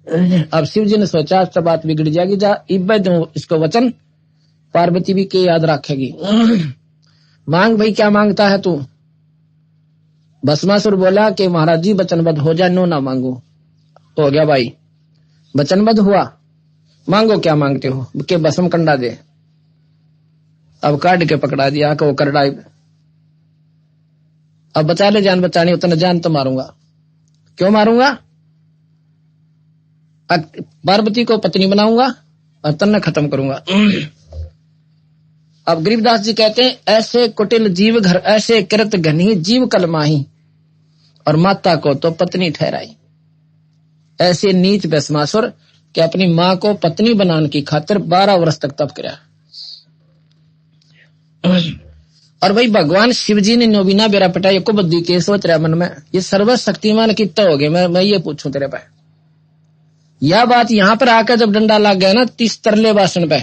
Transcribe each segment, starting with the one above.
अब शिव जी ने सोचा तो बात बिगड़ जाएगी, जा इब्बे दूं इसको वचन, पार्वती भी के याद रखेगी। मांग भाई, क्या मांगता है तू? भस्मासुर बोला कि महाराज जी वचनबद्ध हो जाए, नो ना मांगो। तो हो गया भाई, वचनबद्ध हुआ, मांगो क्या मांगते हो? के भस्म कंडा दे। अब काट के पकड़ा दिया कि वो करड़ा, अब बचा ले जान, बचानी उतना जान तो मारूंगा। क्यों मारूंगा? पार्वती को पत्नी बनाऊंगा और तन्ने खत्म करूंगा। अब गरीबदास जी कहते हैं, ऐसे कुटिल जीव घर ऐसे कृत घनी, जीव कलमाही और माता को तो पत्नी ठहराई। ऐसे नीच भस्मासुर कि अपनी मां को पत्नी बनाने की खातिर 12 वर्ष तक तप किया। और भाई भगवान शिव जी ने नोबिना बेरा पटाई को बुद्धि के सोच रहा मन में, ये सर्वशक्तिमान कितना हो गए। मैं ये पूछूं तेरे पे, यह बात यहां पर आकर जब डंडा लग गया ना 30 तरले भाषण पे,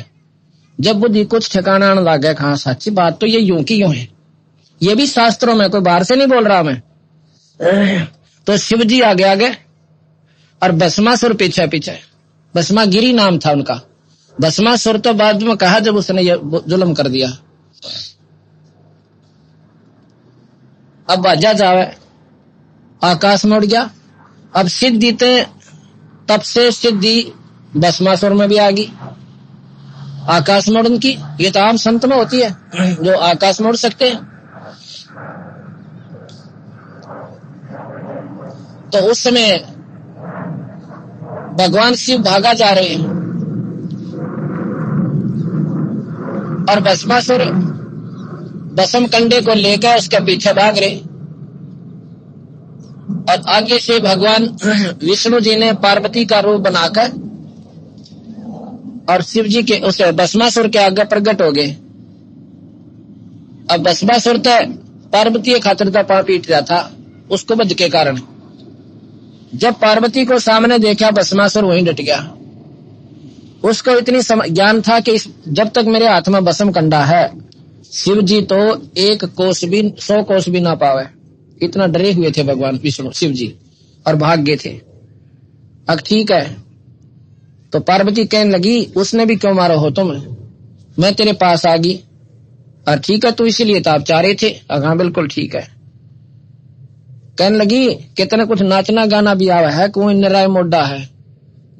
जब बुद्धि कुछ ठिकाना आने लग गया, कहा सच्ची बात तो ये यूं की यूं है, ये भी शास्त्रों में, कोई बाहर से नहीं बोल रहा मैं। तो शिव जी आगे आगे और भस्मासुर पीछे पीछे। भस्मागिरी नाम था उनका। भस्मासुर तो बाद में कहा जब उसने ये जुल्म कर दिया। अब बाजा जावे, आकाश में उड़ गया। अब सिद्धि तब से सिद्धि भस्मासुर में भी आ गई, आकाश में उड़न की। ये तो आम संत में होती है जो आकाश में उड़ सकते हैं। तो उस समय भगवान शिव भागा जा रहे हैं और भस्मासुर भस्म कंडे को लेकर उसके पीछे भाग रहे। और आगे से भगवान विष्णु जी ने पार्वती का रूप बनाकर और शिव जी के उस भस्मासुर के आगे प्रकट हो गए। अब भस्मासुर तो पार्वती खातिर का पांव पीट रहा था उसको वध के कारण। जब पार्वती को सामने देखा भस्मासुर वहीं डट गया। उसको इतनी ज्ञान था कि जब तक मेरे हाथ में भस्म कंडा है, शिव जी तो 1 कोस भी 100 कोस भी ना पावे। इतना डरे हुए थे भगवान विष्णु शिव जी और भाग गए थे। अब ठीक है, तो पार्वती कहने लगी उसने भी क्यों मारो हो तुम, मैं तेरे पास आ गई। और ठीक है, तू इसीलिए तो आप चाह रहे थे। हाँ बिल्कुल ठीक है। कहने लगी कितने कुछ नाचना गाना भी आवा है, कोई निराय मोडा है।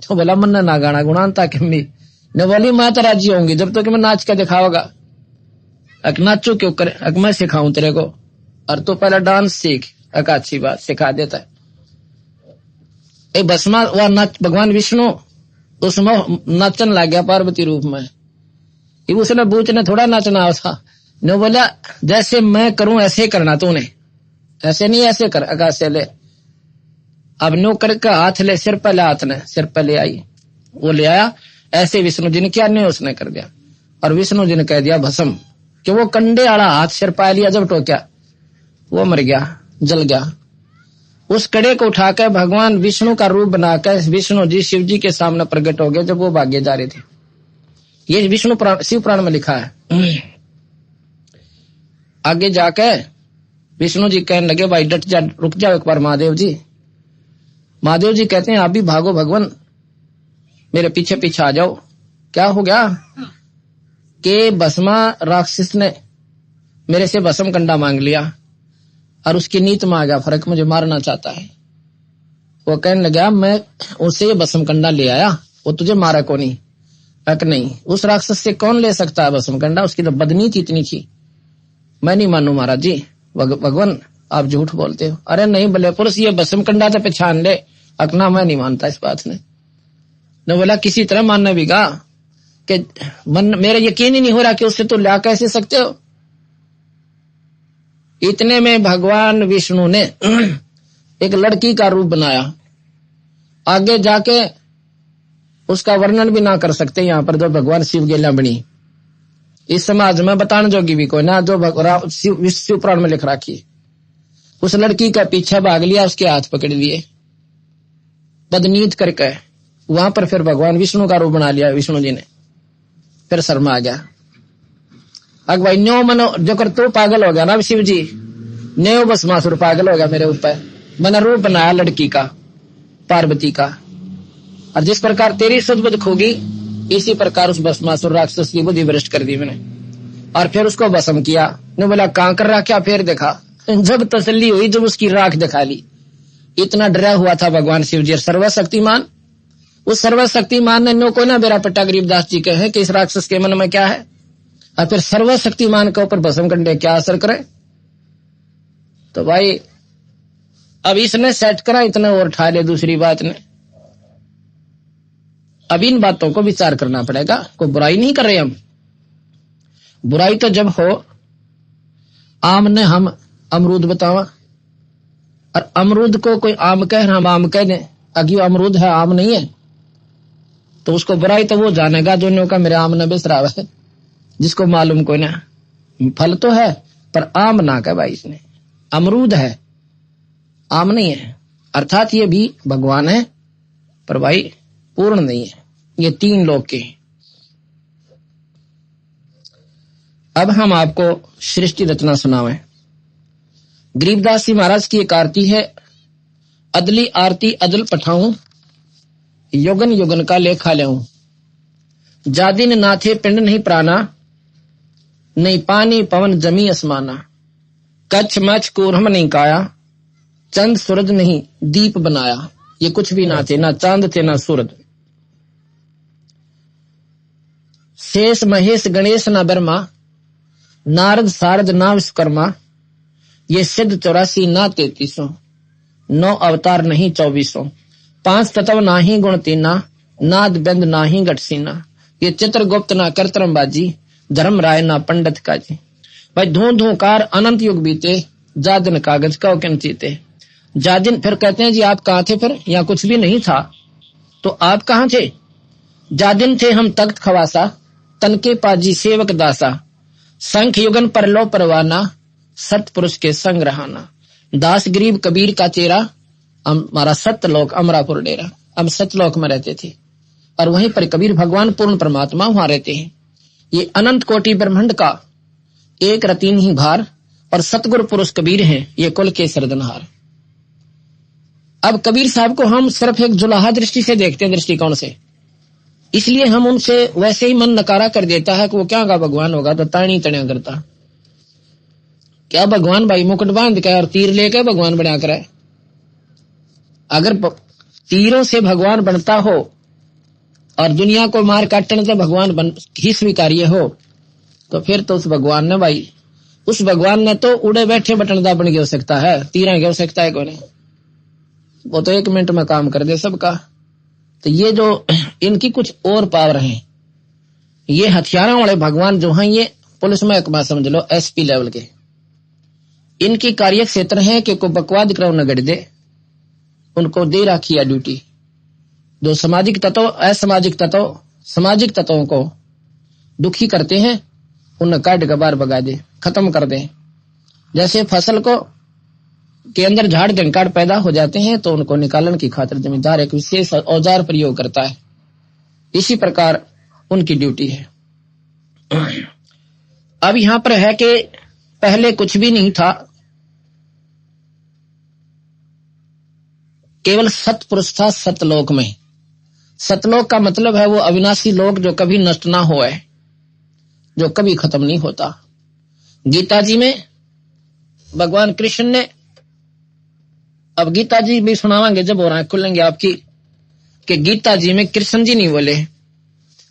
तो बोला मन ना गाना गुणानता किम्मी ने बोली मैं तो राजी होंगी जब तो कि मैं नाच के दिखाओगा। अक नाचो क्यों करे, अक मैं सिखाऊं तेरे को। और तो पहला डांस सीख, अक अच्छी बात सिखा देता है। एक भस्मा वह नाच भगवान विष्णु उसमें नाचन लग गया पार्वती रूप में। उसने बूच ने थोड़ा नाचना था, ने बोला जैसे मैं करूं ऐसे करना तूने, ऐसे नहीं ऐसे कर। आकाश से ले, अब नो करके हाथ ले, सिर पे ले, हाथ ने सिर पे ले आई, वो ले आया। ऐसे विष्णु जी ने क्या नहीं उसने कर दिया। और विष्णु जी ने कह दिया भस्म, कि वो कंडे वाला हाथ सिर पा लिया। जब टोक्या वो मर गया, जल गया। उस कड़े को उठाकर भगवान विष्णु का रूप बनाकर विष्णु जी शिव जी के सामने प्रकट हो गए जब वो भागे जा रहे थे। ये विष्णु पुराण शिव पुराण में लिखा है। आगे जाकर विष्णु जी कहने लगे भाई डट जा, रुक जाओ एक बार महादेव जी। महादेव जी कहते हैं आप भी भागो भगवान, मेरे पीछे पीछे आ जाओ। क्या हो गया कि भस्मा राक्षस ने मेरे से भस्म कंडा मांग लिया और उसकी नीत में आ गया फर्क, मुझे मारना चाहता है। वो कहने लगा मैं उससे ये भस्म कंडा ले आया, वो तुझे मारा को नहीं। नहीं, उस राक्षस से कौन ले सकता है भस्म कंडा, उसकी तो बदनीति इतनी थी। मैं नहीं मानू महाराज जी, भगवान आप झूठ बोलते हो। अरे नहीं भले पुरुष, ये भस्म कंडा तो पहचान ले। अकना मैं नहीं मानता इस बात ने बोला किसी तरह मानने भी कहा कि मन मेरा यकीन ही नहीं हो रहा कि उससे तो ला कैसे सकते हो। इतने में भगवान विष्णु ने एक लड़की का रूप बनाया। आगे जाके उसका वर्णन भी ना कर सकते यहाँ पर, जो भगवान शिव गेला बनी इस समाज में बताने जोगी भी कोई ना, जो शिव पुराण में लिख रखी। उस लड़की का पीछे भाग लिया, उसके हाथ पकड़ लिए बदनीत करके। वहां पर फिर भगवान विष्णु का रूप बना लिया विष्णु जी ने। फिर शर्मा आ गया। अग भाई न्यो मनो जो कर तो पागल हो गया ना शिव जी, न्यो भस्मासुर पागल हो गया मेरे ऊपर। मैंने रूप बनाया लड़की का, पार्वती का। और जिस प्रकार तेरी सद्बुद्धि खोगी, इसी प्रकार उस भस्मासुर राक्षस की बुद्धि भ्रष्ट कर दी मैंने, और फिर उसको भस्म किया। ने बोला कहां कर रहा, क्या फिर देखा। जब तसल्ली हुई, जब उसकी राख दिखा ली। इतना डरा हुआ था भगवान शिव जी। सर्वशक्तिमान, उस सर्वशक्तिमान ने नो को ना बेरा पट्टा गरीबदास जी कहे कि इस राक्षस के मन में क्या है, और फिर सर्वशक्तिमान के ऊपर भस्म करने क्या असर करे। तो भाई अब इसने सेट करा, इतना और उठा ले दूसरी बात ने। अब इन बातों को विचार करना पड़ेगा। कोई बुराई नहीं कर रहे हम। बुराई तो जब हो, आम ने हम अमरूद बतावा, और अमरूद को कोई आम कह, हम आम कह दें, अगी अमरूद है आम नहीं है, तो उसको बुराई तो वो जानेगा दोनों का मेरे आम न बेसरा है, जिसको मालूम कोई ना। फल तो है पर आम ना कह भाई, इसने अमरूद है आम नहीं है। अर्थात ये भी भगवान है पर भाई पूर्ण नहीं है, ये तीन लोक के। अब हम आपको सृष्टि रचना सुनावें। गरीबदास जी महाराज की एक आरती है, अदली आरती अदल पठाऊं, युगन युगन का लेखा लेऊं। जादिन नाथे पिंड नहीं प्राणा, नहीं पानी पवन जमी असमाना। कच्छ मच कूरम नहीं काया, चंद सूरज नहीं दीप बनाया। ये कुछ भी ना थे, ना चांद थे ना सूरज। शेष महेश गणेश ना ब्रह्मा, नारद सारद ना विश्वकर्मा। ये सिद्ध 84 ना 3300, 9 अवतार नहीं 2400। 5 तत्व ना ही गुण तीना, नाद बंद ना ही गठसीना। ये चित्रगुप्त ना करतरम बाजी, धर्म राय ना पंडित काजी। भाई धूं धूंकार अनंत युग बीते, जादिन कागज का किन चीते। जादिन फिर कहते हैं जी आप कहाँ थे, फिर यहाँ कुछ भी नहीं था तो आप कहाँ थे। जादिन थे हम तख्त खवासा, तनके पाजी सेवक दासा। संख युगन पर लो परवाना, सतपुरुष के संग रहाना। दास गरीब कबीर का चेहरा, हमारा सत्यलोक अमरापुर डेरा। हम सत्यलोक में रहते थे और वहीं पर कबीर भगवान पूर्ण परमात्मा वहां रहते हैं। ये अनंत कोटि ब्रह्मांड का एक रतीन ही भार, और सतगुरु पुरुष कबीर हैं, ये कुल के सरदनहार। अब कबीर साहब को हम सिर्फ एक जुलाहा दृष्टि से देखते हैं, दृष्टिकोण से, इसलिए हम उनसे वैसे ही मन नकारा कर देता है कि वो क्या का भगवान होगा तो ताणी तणिया करता। क्या भगवान भाई मुकुट बांध के और तीर लेके भगवान बना कर है। अगर तीरों से भगवान बनता हो और दुनिया को मार काटने से भगवान ही स्वीकार्य हो, तो फिर तो उस भगवान ने भाई, उस भगवान ने तो उड़े बैठे बटन दाबन की हो सकता है, तीरा की हो सकता है कोई नहीं, वो तो 1 मिनट में काम कर दे सबका। तो ये जो इनकी कुछ और पावर हैं, ये हथियारों वाले भगवान जो हैं, ये पुलिस में एक बात समझ लो SP लेवल के, इनकी कार्य क्षेत्र है कि को बकवाद कराओ न गड़ दे, उनको दे रखी है ड्यूटी। जो सामाजिक तत्व असामाजिक तत्व सामाजिक तत्वों को दुखी करते हैं, उन्हें काट के बाहर भगा दे, खत्म कर दे। जैसे फसल को के अंदर झाड़ जंकाड़ पैदा हो जाते हैं तो उनको निकालने की खातिर जमींदार एक विशेष औजार प्रयोग करता है, इसी प्रकार उनकी ड्यूटी है। अब यहां पर है कि पहले कुछ भी नहीं था, केवल सतपुरुष था सतलोक में। सतलोक का मतलब है वो अविनाशी लोक जो कभी नष्ट ना हो, है जो कभी खत्म नहीं होता। गीता जी में भगवान कृष्ण ने, अब गीता जी भी सुनावांगे जब हो रहा है खुलेंगे आपकी, कि गीता जी में कृष्ण जी नहीं बोले,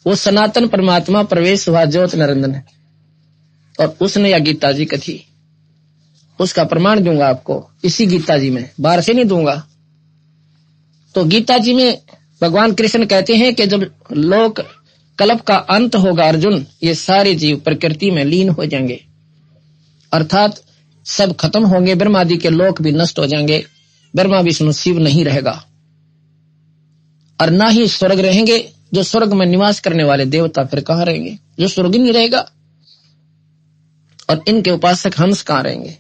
वो सनातन परमात्मा प्रवेश हुआ ज्योत निरंजन है, और उसने या गीता जी कथी, उसका प्रमाण दूंगा आपको इसी गीता जी में, बाहर से नहीं दूंगा। तो गीता जी में भगवान कृष्ण कहते हैं कि जब लोक कल्प का अंत होगा अर्जुन, ये सारे जीव प्रकृति में लीन हो जाएंगे, अर्थात सब खत्म होंगे, ब्रह्मादि के लोक भी नष्ट हो जाएंगे, ब्रह्मा विष्णु शिव नहीं रहेगा, और ना ही स्वर्ग रहेंगे। जो स्वर्ग में निवास करने वाले देवता फिर कहां रहेंगे, जो स्वर्ग ही नहीं रहेगा, और इनके उपासक हंस कहां रहेंगे।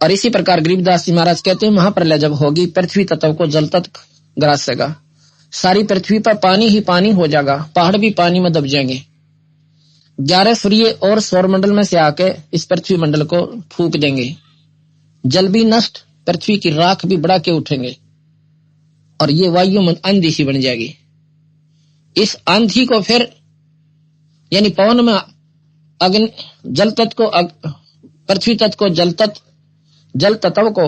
और इसी प्रकार गरीबदास जी महाराज कहते हैं महाप्रलय जब होगी, पृथ्वी तत्व को जल तक ग्रासेगा, सारी पृथ्वी पर पानी ही पानी हो जाएगा, पहाड़ भी पानी में दब जाएंगे। 11 सूर्य और सौर मंडल में से आके इस पृथ्वी मंडल को फूक देंगे, जल भी नष्ट, पृथ्वी की राख भी बढ़ा के उठेंगे, और ये वायु में आंधी सी बन जाएगी। इस आंधी को फिर यानी पवन में अग्नि, जल तत्व को पृथ्वी तत्व को जल तत्व, जल तत्व को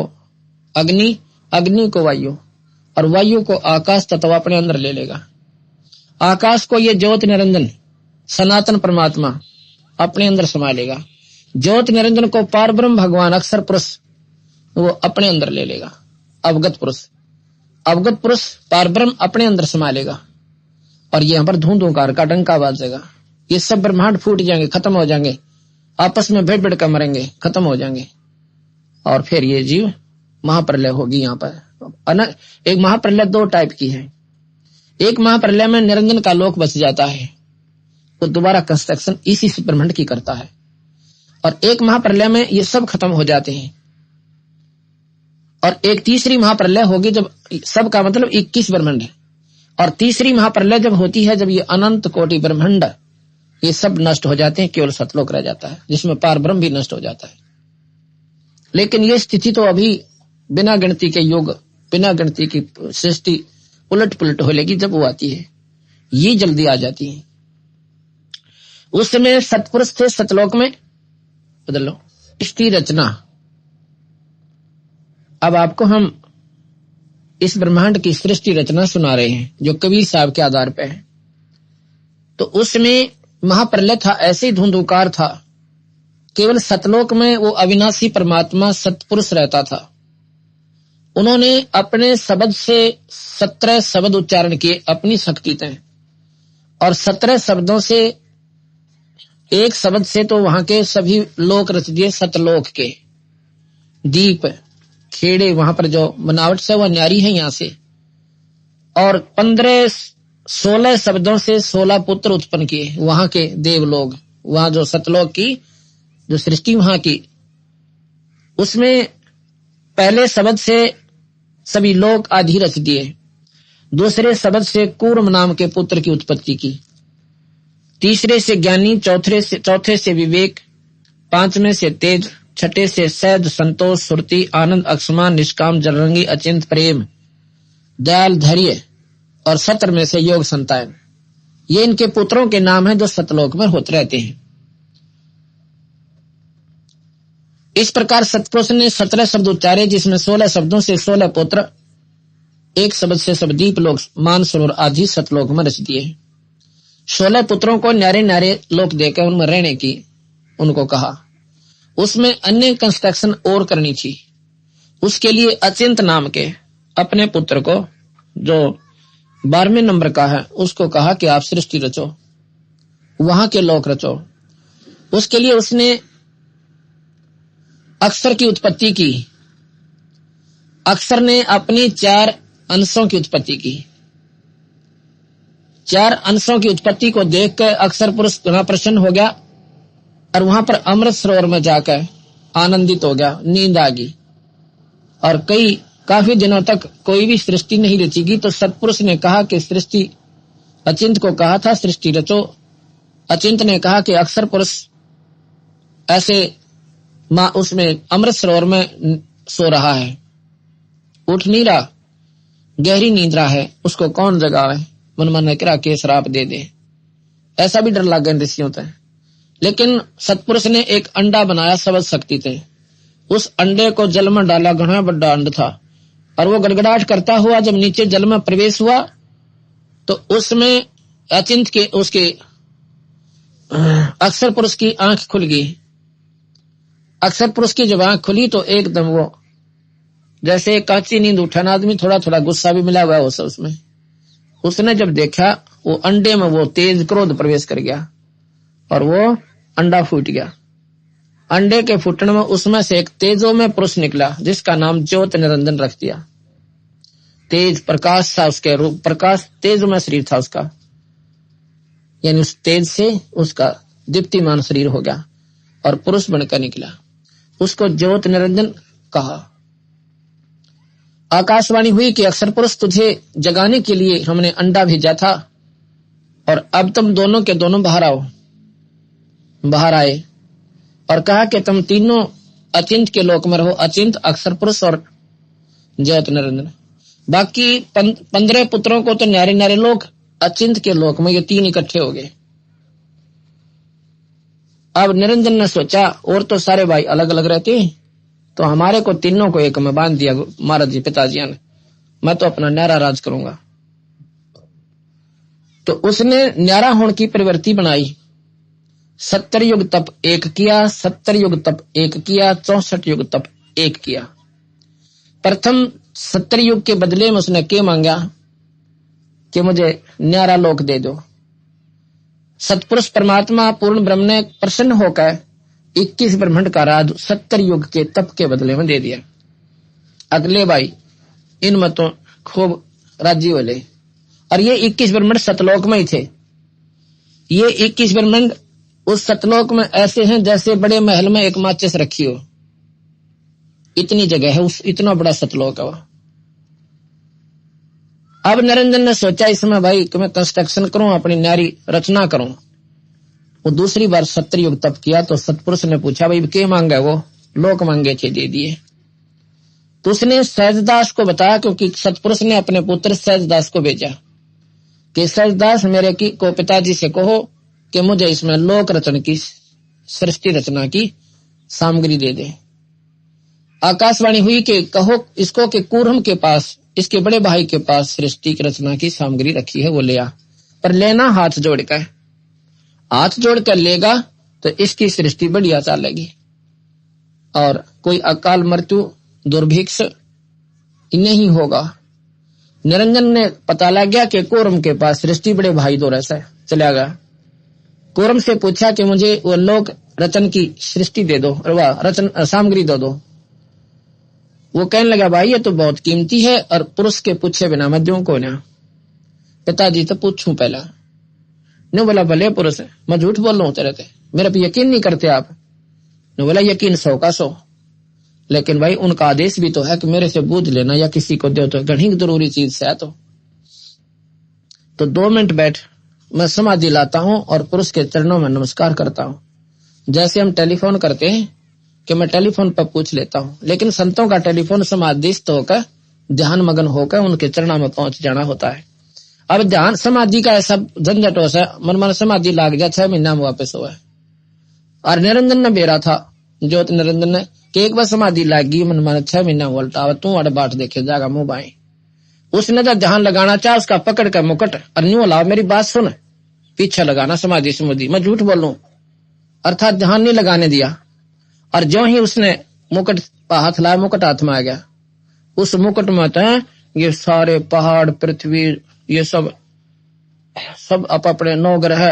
अग्नि, अग्नि को वायु और वायु को आकाश तत्व अपने अंदर ले लेगा। आकाश को ये ज्योत निरंजन सनातन परमात्मा अपने अंदर समा लेगा। ज्योत निरंजन को पार ब्रह्म भगवान अक्षर पुरुष वो अपने अंदर ले लेगा। अवगत पुरुष, अवगत पुरुष पार ब्रह्म अपने अंदर समा लेगा और यहाँ पर धूंधुकार का डंका बाजेगा। ये सब ब्रह्मांड फूट जाएंगे, खत्म हो जाएंगे, आपस में भेड़ भेड़ कर मरेंगे, खत्म हो जाएंगे और फिर ये जीव महाप्रलय होगी। यहाँ पर एक महाप्रलय दो टाइप की है। एक महाप्रलय में निरंजन का लोक बच जाता है, वो दोबारा कंस्ट्रक्शन इसी ब्रह्मांड की करता है, और एक महाप्रलय में ये सब खत्म हो जाते हैं। और एक तीसरी महाप्रलय होगी जब सबका मतलब 21 ब्रह्मांड है, और तीसरी महाप्रलय जब होती है जब ये अनंत कोटि ब्रह्मांड ये सब नष्ट हो जाते हैं, केवल सतलोक रह जाता है जिसमें पार ब्रह्म भी नष्ट हो जाता है। लेकिन ये स्थिति तो अभी बिना गिनती के योग, बिना गिनती की सृष्टि उलट पुलट हो लेगी जब वो आती है, ये जल्दी आ जाती है। उस समय सतपुरुष थे, सतलोक में बदल लो सृष्टि रचना। अब आपको हम इस ब्रह्मांड की सृष्टि रचना सुना रहे हैं जो कबीर साहब के आधार पे है। तो उसमें महाप्रलय था, ऐसे ही धुंधुकार था, केवल सतलोक में वो अविनाशी परमात्मा सतपुरुष रहता था। उन्होंने अपने शब्द से 17 शब्द उच्चारण किए अपनी शक्ति तय, और 17 शब्दों से एक शब्द से तो वहां के सभी लोक रच दिए। सतलोक के दीप खेड़े वहां पर जो बनावट से वह न्यारी है यहाँ से, और 16 शब्दों से 16 पुत्र उत्पन्न किए वहां के देवलोग, वहां जो सतलोक की जो सृष्टि वहां की, उसमें पहले शब्द से सभी लोग आदि रच दिए, दूसरे शब्द से कूर्म नाम के पुत्र की उत्पत्ति की, तीसरे से ज्ञानी, चौथे से विवेक, पांचवें से तेज, छठे से सैद, संतोष, सुरति, आनंद, अक्षमान, निष्काम, जलरंगी, अचिंत, प्रेम, दयाल, धैर्य, और 17वें से योग संतान। ये इनके पुत्रों के नाम हैं जो सतलोक में होते रहते हैं। इस प्रकार सतपुरुष ने 17 शब्द उच्चारे, जिसमें 16 शब्दों से 16 पुत्र, एक शब्द से सब दीप लोग, मानसरोवर आदि सतलोक में रच दिए। 16 पुत्रों को न्यारे न्यारे लोक देकर उनमें रहने की उनको कहा। उसमें अन्य कंस्ट्रक्शन और करनी थी। उसके लिए अचिंत नाम के अपने पुत्र को, जो 12वें नंबर का है, उसको कहा कि आप सृष्टि रचो, वहां के लोक रचो। उसके लिए उसने अक्षर की उत्पत्ति की। अक्षर ने अपनी 4 अंशों की उत्पत्ति की। 4 अंशों की उत्पत्ति को देखकर अक्षर पुरुष बड़ा प्रसन्न हो गया और वहां पर अमृत सरोवर में जाकर आनंदित हो गया, नींद आ गई। और काफी दिनों तक कोई भी सृष्टि नहीं रचेगी, तो सतपुरुष ने कहा कि सृष्टि, अचिंत को कहा था सृष्टि रचो। अचिंत ने कहा कि अक्षर पुरुष ऐसे उसमें अमृत सरोवर में सो रहा है, उठ नहीं रहा, गहरी नींद रहा है, उसको कौन जगावे, मन मन करा के श्राप दे दे। ऐसा भी डर लग गया ऋषियों तक। लेकिन सतपुरुष ने एक अंडा बनाया शब्द शक्ति थे। उस अंडे को जल में डाला, घना बड़ा अंड था, और वो गड़गड़ाहट करता हुआ जब नीचे जल में प्रवेश हुआ तो उसमें अचिंत के उसके अक्षर पुरुष की आंख खुल गई। अक्षर पुरुष की जब आंख खुली तो एकदम वो जैसे काची नींद उठा ना आदमी, थोड़ा थोड़ा गुस्सा भी मिला हुआ उसमें। उसने जब देखा वो अंडे में वो तेज क्रोध प्रवेश कर गया और वो अंडा फूट गया। अंडे के फूटने में उसमें से एक तेजो में पुरुष निकला, जिसका नाम ज्योत निरंजन रख दिया। तेज प्रकाश था उसके रूप, प्रकाश तेज में शरीर था उसका, यानी उस तेज से उसका दीप्तिमान शरीर हो गया और पुरुष बनकर निकला। उसको ज्योत निरंजन कहा। आकाशवाणी हुई कि अक्षर पुरुष, तुझे जगाने के लिए हमने अंडा भेजा था और अब तुम दोनों के दोनों बाहर आओ। बाहर आए और कहा कि तुम तीनों अचिंत के लोक में रहो, अचिंत, अक्षर पुरुष और ज्योत निरंजन। बाकी 15 पुत्रों को तो न्यारे न्यारे लोग, अचिंत के लोक में ये 3 इकट्ठे हो गए। अब निरंजन ने सोचा और तो सारे भाई अलग अलग रहते, तो हमारे को तीनों को एक में बांध दिया महाराज जी पिताजी ने, मैं तो अपना न्यारा राज करूंगा। तो उसने न्यारा होने की प्रवृत्ति बनाई। 70 युग तप एक किया, 70 युग तप एक किया, 64 युग तप एक किया। प्रथम 70 युग के बदले में उसने क्या मांगा कि मुझे न्यारा लोक दे दो। सतपुरुष परमात्मा पूर्ण ब्रह्म ने प्रसन्न होकर 21 ब्रह्मांड का राज 70 युग के तप के बदले में दे दिया। अगले भाई इनमें तो खूब राजी वाले, और ये 21 ब्रह्मांड सतलोक में ही थे। ये 21 ब्रह्मांड उस सतलोक में ऐसे हैं जैसे बड़े महल में एक माचिस रखी हो, इतनी जगह है, उस इतना बड़ा सतलोक है। अब निरंजन ने सोचा इसमें भाई कि मैं कंस्ट्रक्शन करूं, अपनी न्यारी रचना करूं। वो दूसरी बार 70 युग तप किया तो सतपुरुष ने पूछा भाई क्या मांगा, वो लोक मांगे थे, दे दिए। तो उसने सहजदास को बताया, क्योंकि सतपुरुष ने अपने पुत्र सहजदास को भेजा कि सहजदास मेरे की को पिताजी से कहो कि मुझे इसमें लोक रचना की, सृष्टि रचना की सामग्री दे दे। आकाशवाणी हुई कि कहो इसको कि कूरम के पास, इसके बड़े भाई के पास सृष्टि की रचना की सामग्री रखी है, वो ले आ, पर लेना हाथ जोड़कर। हाथ जोड़कर लेगा तो इसकी सृष्टि बढ़िया चलेगी और कोई अकाल मृत्यु दुर्भिक्ष नहीं होगा। निरंजन ने पता लग गया कि कोरम के पास सृष्टि बड़े भाई दो रैसा चला गया। कोरम से पूछा कि मुझे वो लोक रचन की सृष्टि दे दो, वह रचन सामग्री दो। वो कहने लगा भाई ये तो बहुत कीमती है और पुरुष के पूछे बिना मैं दूं को ना। पिताजी तो पूछूं पहला। ने बोला भले पुरुष है, मैं झूठ बोल रहा हूं तेरे से, मेरे पे यकीन नहीं करते आप। ने बोला यकीन 100 का 100, लेकिन भाई उनका आदेश भी तो है कि मेरे से बूझ लेना या किसी को दो, तो घनी जरूरी चीज से है। तो 2 मिनट बैठ, मैं समाधि लाता हूं और पुरुष के चरणों में नमस्कार करता हूं। जैसे हम टेलीफोन करते हैं कि मैं टेलीफोन पर पूछ लेता हूं, लेकिन संतों का टेलीफोन समाधिस्थ होकर ध्यान मगन होकर उनके चरणों में पहुंच जाना होता है। अब ध्यान समाधि का ऐसा झंझट हो सा मन समाधि लाग गया, 6 महीना में वापस हुआ है। और निरंजन ने बेरा था, ज्योत निरंजन ने कि एक बार समाधि लाग गई मन 6 महीना उल्टा तू अड़ बाट देखे जागा मुंह बाएं। उसने तो ध्यान लगाना चाह, उसका पकड़ कर मुकट और न्यू लाओ मेरी बात सुन, पीछे लगाना समाधि समाधि, मैं झूठ बोलूं, अर्थात ध्यान नहीं लगाने दिया। और जो ही उसने मुकुट हाथ लाया, मुकुट हाथ में आ गया। उस मुकुट में तो ये सारे पहाड़ पृथ्वी ये सब अपने 9 ग्रह,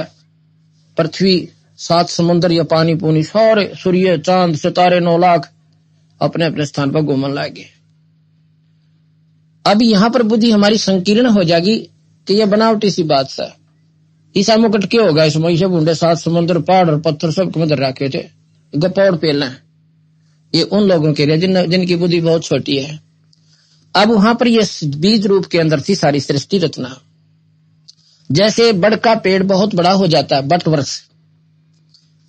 पृथ्वी 7 समुद्र, ये पानी पूनी सारे, सूर्य चांद सितारे 9 लाख अपने अपने स्थान पर घूमने लगे। अब यहाँ पर बुद्धि हमारी संकीर्ण हो जाएगी कि यह बनावटी सी बात है। ईसा मुकुट क्या होगा इसमें, ईसा बूंदे 7 समुद्र पहाड़ और पत्थर सब किधर रखे थे, गपौड़ पेलना। ये उन लोगों के लिए जिनकी बुद्धि बहुत छोटी है। अब वहां पर ये बीज रूप के अंदर थी सारी सृष्टि रचना। जैसे बड़ का पेड़ बहुत बड़ा हो जाता है, बट वृक्ष,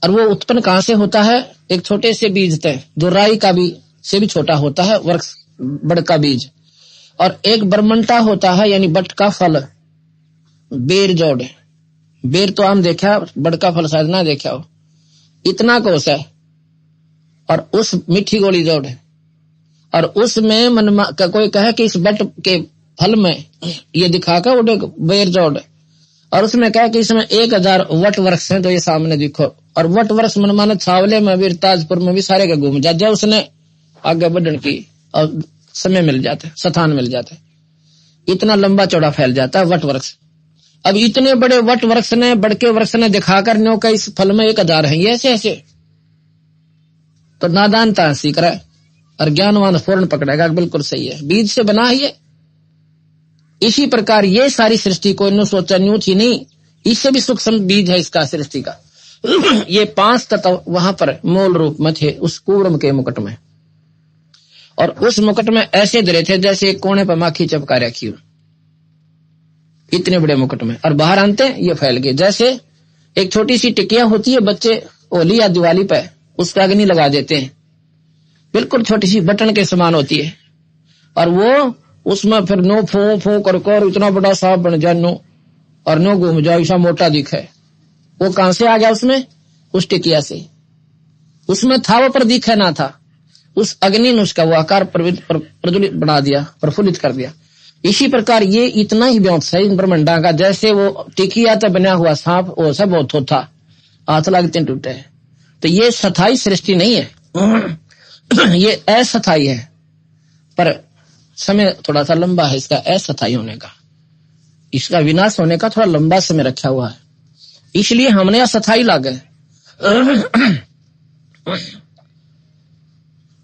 और वो उत्पन्न कहां से होता है, एक छोटे से बीज थे जो राई का भी से भी छोटा होता है वृक्ष, बड़ का बीज। और एक बरमंटा होता है यानी बट का फल, बेर जोड़। बेर तो आम देखा, बड़ का फल शायद ना देखा हो, इतना कोस है। और उस मीठी गोली जोड़ है, और उसमें मन का कोई कहे कि इस बट के फल में ये दिखाकर उड़े बेर जोड़, और उसमें कहे कि इसमें 1000 वट वृक्ष हैं, तो ये सामने दिखो। और वट वृक्ष मन माने छावले में भी, ताजपुर में भी सारे के घूम जाते, जब उसने आगे बढ़ने की और समय मिल जाता है, स्थान मिल जाता है, इतना लंबा चौड़ा फैल जाता है वट वृक्ष। अब इतने बड़े वट वृक्ष ने, बड़के वृक्ष ने दिखाकर न्यो का इस फल में 1000 है, ये ऐसे ऐसे, तो नादानता सीख रहा है और ज्ञानवान फौरन पकड़ेगा बिल्कुल सही है, बीज से बना है ये। इसी प्रकार ये सारी सृष्टि को न्यू सोचा न्यू थी नहीं, इससे भी सूक्ष्म बीज है इसका सृष्टि का। ये 5 तत्व वहां पर मूल रूप में थे उस कूर्म के मुकुट में, और उस मुकुट में ऐसे धरे थे जैसे एक कोने पर माखी चपका रखी हो, इतने बड़े मुकुट में। और बाहर आते ये फैल गए, जैसे एक छोटी सी टिकिया होती है, बच्चे होली या दिवाली पे उस पर अग्नि लगा देते हैं, बिल्कुल छोटी सी बटन के समान होती है, और वो उसमें फिर नो फो फो कर इतना बड़ा सांप बन जाए नो, और नो घूम जाए ऐसा मोटा दिखे। वो कहां से आ गया उसमें? उस टिकिया से। उसमें था वो पर दिखे ना था। उस अग्नि ने उसका वो आकार प्रज्वलित बना दिया, प्रफुल्लित कर दिया। इसी प्रकार ये इतना ही व्योत्स है इन ब्रह्मांडा का। जैसे वो टिकिया तो बना हुआ सांप वो सब बहुत होता, हाथ लगते टूटे। तो ये स्थायी सृष्टि नहीं है, ये अस्थायी है। पर समय थोड़ा सा लंबा है इसका अस्थायी होने का, इसका विनाश होने का थोड़ा लंबा समय रखा हुआ है, इसलिए हमने अस्थायी लागे।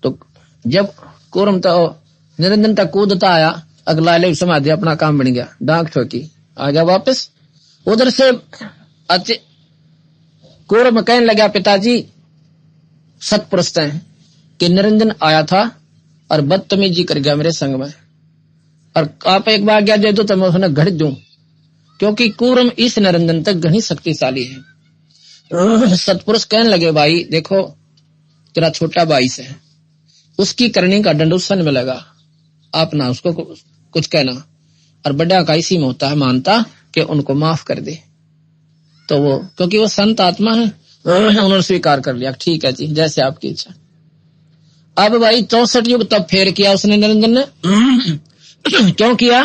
तो जब कूर्म तो निरंजन तक कूदता आया, अगला ले समाधि अपना काम बन गया, डांक ठोकी आ गया वापस। उधर से कूर्म कहने लगा पिताजी सतपुरुष हैं कि निरंजन आया था और बदतमीजी कर गया मेरे संग में, और आप एक बार गया दे दो तो मैं उसने घड़ दूं, क्योंकि कूर्म इस निरंजन तक घनी शक्तिशाली है। सतपुरुष कहने लगे भाई देखो तेरा छोटा भाई से उसकी करनी का दंड उस सन में लगा, आप ना उसको कुछ कहना, और बड़ा का इसी में होता है मानता कि उनको माफ कर दे। तो वो क्योंकि वो संत आत्मा है उन्होंने स्वीकार कर लिया, ठीक है जी जैसे आपकी इच्छा। अब भाई 64 युग तब फेर किया उसने निरंजन ने। क्यों किया?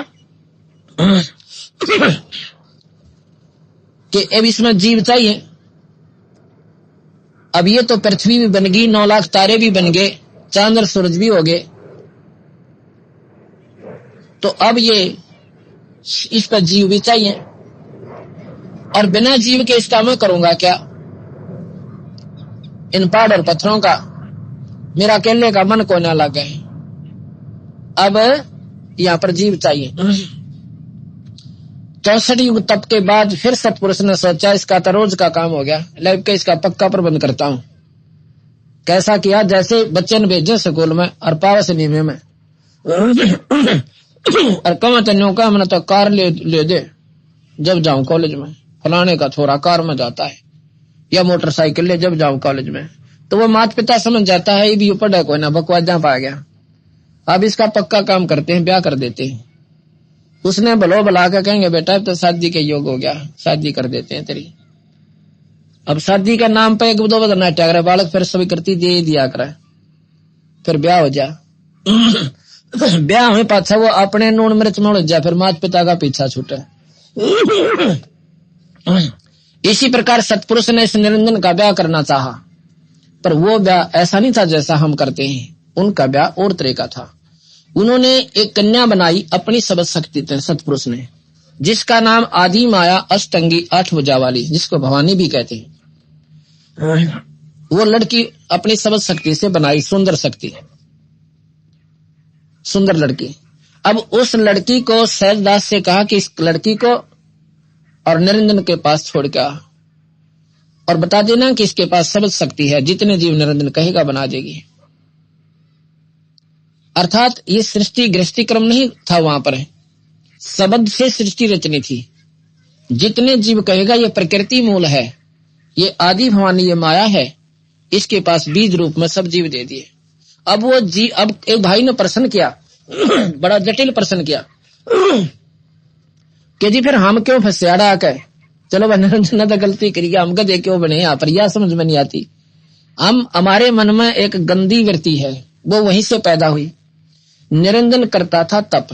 कि अब इसमें जीव चाहिए। अब ये तो पृथ्वी भी बन गई, 9 लाख तारे भी बन गए, चांद और सूरज भी हो गए, तो अब ये इस पर जीव भी चाहिए, और बिना जीव के इसका मैं करूंगा क्या? इन पहाड़ और पत्थरों का मेरा अकेले का मन को ना लगे। अब यहां पर जीव चाहिए। 64 युग तप के बाद फिर सतपुरुष ने सोचा इसका तो रोज का काम हो गया, लैब के इसका पक्का प्रबंध करता हूं। कैसा किया? जैसे बच्चे ने भेजे स्कूल में और पावस नीमे में, और कम तन्यों का हमने तो कार ले दे जब जाऊं कॉलेज में, फलाने का थोड़ा कार में जाता है, या मोटरसाइकिल ले जब जाऊं कॉलेज में। तो वो माता पिता समझ जाता है ये भी ऊपर कोई ना बकवास जहां पा गया, अब इसका पक्का काम करते हैं, ब्याह कर देते हैं। उसने भलो भला के कहेंगे बेटा तो शादी के योग हो गया, शादी कर देते हैं तेरी। अब शादी का नाम पे 1-2 बदलना टैग बालक फिर सभी करती दे दिया करे, फिर ब्याह हो जा। ब्याह हुए पाछा वो अपने नून मिर्च में उलझ जाए, फिर माता पिता का पीछा छूटे। इसी प्रकार सतपुरुष ने इस निरंजन का ब्याह करना चाहा, पर वो ब्याह ऐसा नहीं था जैसा हम करते हैं, उनका ब्याह और तरह का था। उन्होंने एक कन्या बनाई अपनी सबद शक्ति से सतपुरुष ने, जिसका नाम आदि माया अष्टंगी 8 भुजा वाली, जिसको भवानी भी कहते हैं। वो लड़की अपनी सबद शक्ति से बनाई, सुंदर शक्ति, सुंदर लड़की। अब उस लड़की को सहजदास से कहा कि इस लड़की को और निरंजन के पास छोड़ के आ, और बता देना कि इसके पास सबद शक्ति है, जितने जीव निरंजन कहेगा बना देगी। अर्थात ये सृष्टि गृहस्थी क्रम नहीं था, वहां पर शब्द से सृष्टि रचनी थी। जितने जीव कहेगा ये प्रकृति मूल है, ये आदि भवानी, ये माया है, इसके पास बीज रूप में सब जीव दे दिए। अब वो जी, अब एक भाई ने प्रश्न किया, बड़ा जटिल प्रश्न किया कि जी फिर हम क्यों फंसे अड़ा आकर? चलो वह निरंजन ने तो गलती करी, हम गधे क्यों बने यहाँ पर, यह समझ में नहीं आती। हम हमारे मन में एक गंदी वृत्ति है, वो वहीं से पैदा हुई। निरंजन करता था तप,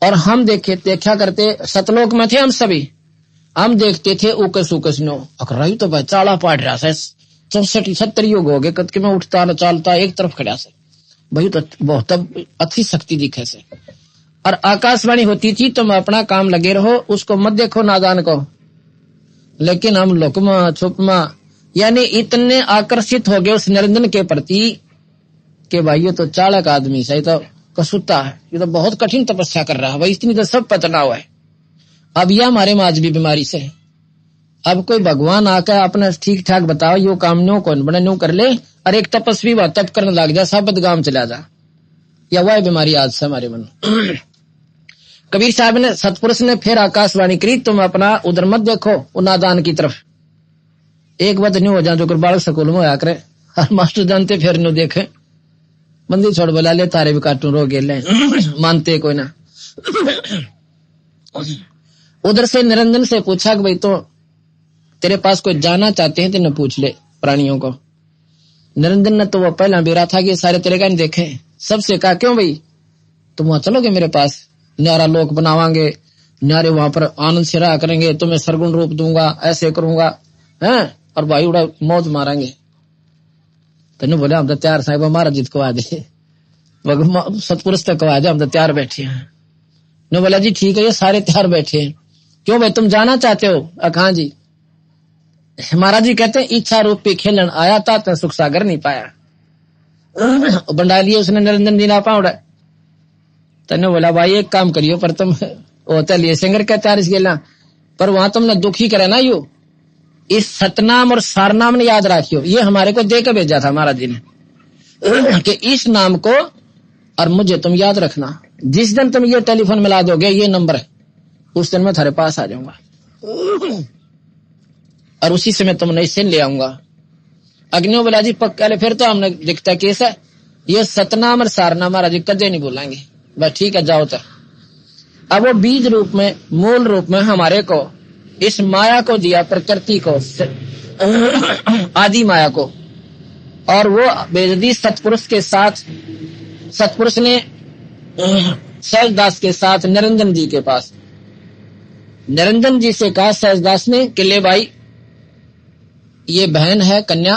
और हम देखा करते, सतलोक में थे हम सभी, हम देखते थे उकस उकस नो अकराई तो भाई चाला पाट रहा है, 64-70 युग हो गए कद के मैं उठता न चालता एक तरफ खड़ा से भाई, तो बहुत अच्छी शक्ति दिखे से। और आकाशवाणी होती थी तुम अपना काम लगे रहो, उसको मत देखो नादान को। लेकिन हम लुकमा छुपमा यानी इतने आकर्षित हो गए उस निरंजन के प्रति कि भाई ये तो चालक आदमी सही तो कसूता है, ये तो बहुत कठिन तपस्या कर रहा है भाई, इतनी तो सब पतना हुआ है। अब यह हमारे माज भी बीमारी से, अब कोई भगवान आकर अपना ठीक ठाक बताओ यो काम न्यू कौन बने न्यू कर ले, और एक तपस्वी वह तप करने लग जा, सब बदगाम चला जा, या वह बीमारी आज से हमारे मन। कबीर साहब ने, सतपुरुष ने फिर आकाशवाणी करी, तुम अपना उधर मत देखो उनादान की तरफ, एक बात न्यू हो जा जो बालक स्कूल में आया करे, हर मास्टर जानते फिर न्यू देखे, बंदी छोड़ बोला ले तारे भी काटू रो गेले मानते कोई ना। उधर से निरंजन से पूछा कि भाई तो तेरे पास कोई जाना चाहते हैं तो न पूछ ले प्राणियों को। निरंजन ने तो वो पहला बेरा था कि सारे तेरे का नहीं देखे, सबसे कहा क्यों भाई तुम वहां चलोगे मेरे पास, न्यारा लोक बनावांगे, न्यारे वहां पर आनंद से रहा करेंगे, तुम्हें सरगुण रूप दूंगा, ऐसे करूंगा हैं, और भाई उड़ा मौज मारेंगे। तो बोले हम तो तैयार साहब हमारा जीत को आ दे, सतपुरुष तक को आ जाए, हम तो तैयार बैठे हैं। ने बोला जी ठीक है, ये सारे तैयार बैठे हैं, क्यों भाई तुम जाना चाहते हो? हाँ जी। महाराज जी कहते हैं इच्छा रूपी खेलन आया था तो सुख सागर नहीं पाया। बंडा लिए उसने निरंजन जी ना पाउड़ा। तने बोला भाई एक काम करियो, पर तुम होता लिए सिंगर के तैयार इस गेला, पर वहां तुमने दुखी करे ना, यू इस सतनाम और सारनाम ने याद रखियो, ये हमारे को दे के भेजा था महाराज जी ने कि इस नाम को और मुझे तुम याद रखना, जिस दिन तुम ये टेलीफोन मिला दोगे, ये नंबर है, उस दिन मैं थारे पास आ जाऊंगा और उसी समय तुमने इससे ले आऊंगा। अग्नियों बोला जी पक्का ले, फिर तो हमने दिखता केस है, ये सतनाम और सारनाम महाराज जी कदे नहीं बोलेंगे, बस ठीक है जाओ। तो अब वो बीज रूप में मूल रूप में हमारे को इस माया को दिया, प्रकृति को, आदि माया को, और वो बेददी सतपुरुष के साथ, सतपुरुष ने सहजदास के साथ निरंजन जी के पास, निरंजन जी से कहा सहजदास ने कि ले भाई ये बहन है कन्या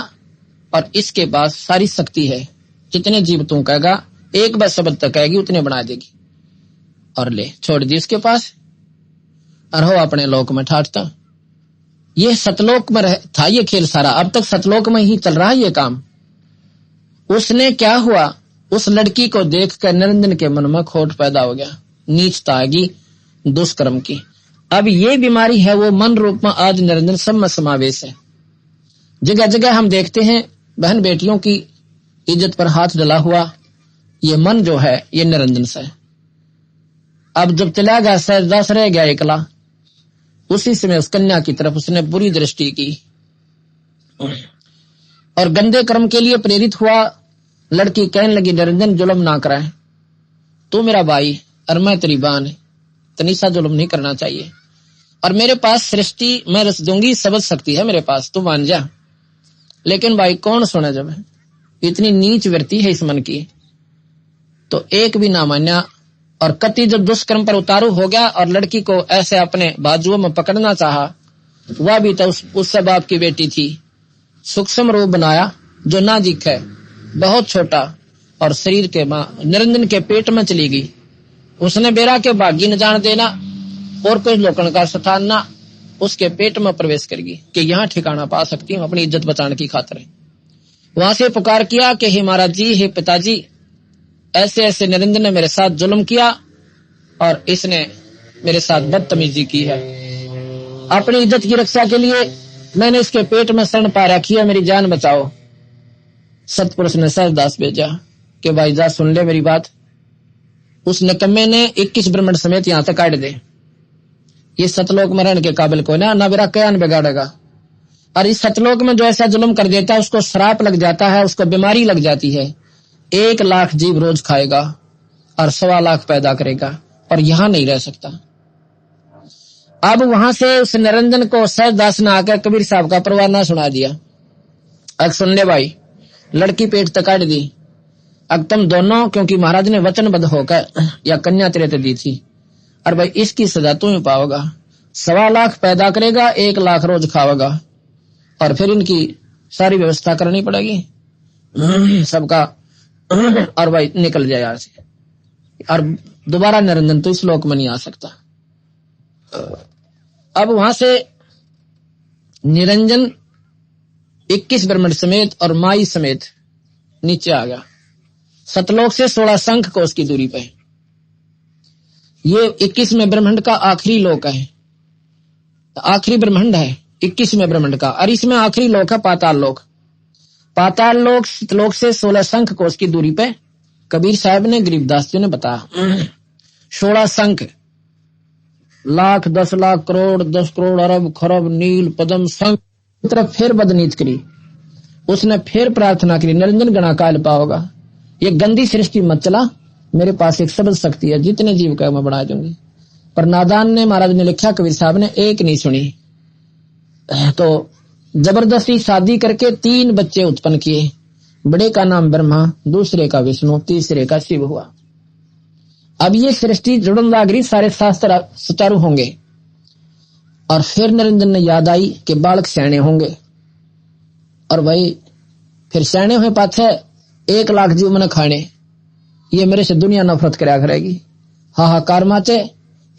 और इसके पास सारी शक्ति है, जितने जीव तू कहेगा एक बार शब्द तक कहेगी उतने बना देगी, और ले छोड़ दी उसके पास और हो अपने लोक में ठाटता। ये सतलोक में था ये खेल सारा, अब तक सतलोक में ही चल रहा है ये काम। उसने क्या हुआ, उस लड़की को देखकर निरंजन के मन में खोट पैदा हो गया, नीचता आएगी दुष्कर्म की। अब ये बीमारी है वो मन रूप में आज निरंजन सब में समावेश है। जगह जगह हम देखते हैं बहन बेटियों की इज्जत पर हाथ डला हुआ, ये मन जो है ये निरंजन से। अब जब चला गया सहजदास रह गया एकला, उसी समय उस कन्या की तरफ उसने बुरी दृष्टि की और गंदे कर्म के लिए प्रेरित हुआ। लड़की कहने लगी निरंजन जुल्म ना कराए, तू मेरा भाई और मैं तेरी बहन है, तनिसा जुल्म नहीं करना चाहिए, और मेरे पास सृष्टि मैं रस दूंगी, समझ सकती है मेरे पास, तू मान जा। लेकिन भाई कौन सुने, जब इतनी नीच वृत्ति है इस मन की, तो एक भी ना मान्या। और कति जब दुष्कर्म पर उतारू हो गया और लड़की को ऐसे अपने बाजुओं में पकड़ना चाहा, वह भी तो उससे बाप की बेटी थी, सूक्ष्म रूप बनाया जो ना दिखे, बहुत छोटा, और शरीर के मां निरंजन के पेट में चली गई। उसने बेरा के भागी न जान देना और कोई लोकन का स्थान ना, उसके पेट में प्रवेश करेगी कि यहाँ ठिकाना पा सकती हूँ अपनी इज्जत बचाने की खातिर। वहां से पुकार किया कि हे महाराज जी, हे पिताजी, ऐसे ऐसे निरंजन ने मेरे साथ जुल्म किया और इसने मेरे साथ बदतमीजी की है, अपनी इज्जत की रक्षा के लिए मैंने इसके पेट में शरण पा रखी है, मेरी जान बचाओ। सतपुरुष ने सहजदास भेजा कि भाई जा सुन ले मेरी बात। उस निकम्मे ने 21 ब्रह्मंड समेत यहां तक काट दे, ये सतलोक में रहने के काबिल कोई ना मेरा कयान बिगाड़ेगा। और इस सतलोक में जो ऐसा जुल्म कर देता है उसको श्राप लग जाता है, उसको बीमारी लग जाती है, 1 लाख जीव रोज खाएगा और 1.25 लाख पैदा करेगा और यहां नहीं रह सकता। अब वहां से उस निरंजन को सहजदास ने आकर कबीर साहब का परवाना सुना दिया। अब सुन ले भाई, लड़की पेट तक काट दी, अब तुम दोनों, क्योंकि महाराज ने वचनबद्ध होकर या कन्या तेरे ते दी थी, और भाई इसकी सजा तू ही पाओगा, 1.25 लाख पैदा करेगा, 1 लाख रोज खाओगा, और फिर इनकी सारी व्यवस्था करनी पड़ेगी सबका, और भाई निकल जाए यहाँ से, और दोबारा निरंजन तो इस लोक में नहीं आ सकता। अब वहां से निरंजन 21 ब्रह्मंड समेत और माई समेत नीचे आ गया, सतलोक से 16 शंख कोस की दूरी पे। ये 21वें ब्रह्मंड का आखिरी लोक है, आखिरी ब्रह्मंड है 21वें ब्रह्मंड का, और इसमें आखिरी लोक है पाताल लोक। पाताल लोक सतलोक से 16 शंख कोस की दूरी पे कबीर साहब ने गरीबदास जी ने बताया 16 शंख, लाख, 10 लाख, करोड़, 10 करोड़, अरब, खरब, नील, पद्म, शंख तरफ फिर बदनीत करी। उसने फिर प्रार्थना करी, निरंजन गणा काल पाओगा, ये गंदी सृष्टि मत चला, मेरे पास एक सबद शक्ति है, जितने जीव का मैं बना दूंगी। पर नादान ने, महाराज ने लिखा, कबीर साहब ने, एक नहीं सुनी। तो जबरदस्ती शादी करके 3 बच्चे उत्पन्न किए। बड़े का नाम ब्रह्मा, दूसरे का विष्णु, तीसरे का शिव हुआ। अब ये सृष्टि जुड़न लाग रही, सारे शास्त्र सुचारू होंगे। और फिर नरेंद्र ने याद आई कि बालक सैने होंगे, और भाई फिर सैने हुए पाछे 1 लाख जीव मन खाने, ये मेरे से दुनिया नफरत कराया करेगी। हाहाकार माचे,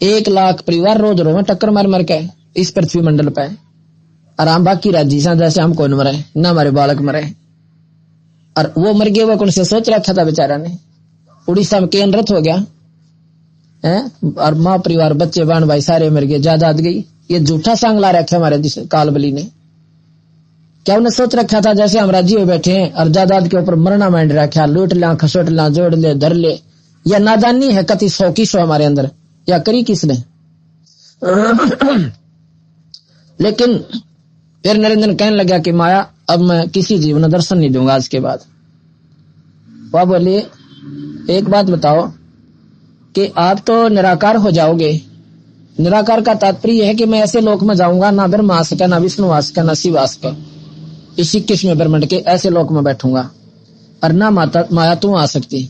1 लाख परिवार रोज रोवे टक्कर मार मार के इस पृथ्वी मंडल पे, आराम बाकी राजी सा जैसे हम कौन मरे ना, हमारे बालक मरे। और वो मर गए, वो कौन से सोच रखा था बेचारा ने, उड़ीसा में के अनर्थ हो गया है, और माँ परिवार बच्चे बहन भाई सारे मर गए, जायदाद गई। ये झूठा सांग ला रखा हमारे कालबली ने। क्या उन्हें सोच रखा था जैसे हम राजी हुए बैठे हैं और जायदाद के ऊपर मरना मांड रखा, लूट ला, खसोट ला, जोड़ ले, धर ले। यह नादानी है कति 100 की 100 हमारे अंदर, या करी किसने? लेकिन फिर नरेंद्र कहने लगा कि माया, अब मैं किसी जीव ने दर्शन नहीं दूंगा आज के बाद। वह बोली, एक बात बताओ कि आप तो निराकार हो जाओगे। निराकार का तात्पर्य है कि मैं ऐसे लोक में जाऊंगा, ना ब्रह्मा आ सका, ना विष्णु आ सका, ना शिव आ सका, इस 21वें ब्रह्मांड के ऐसे लोक में बैठूंगा, और ना माया तू आ सकती।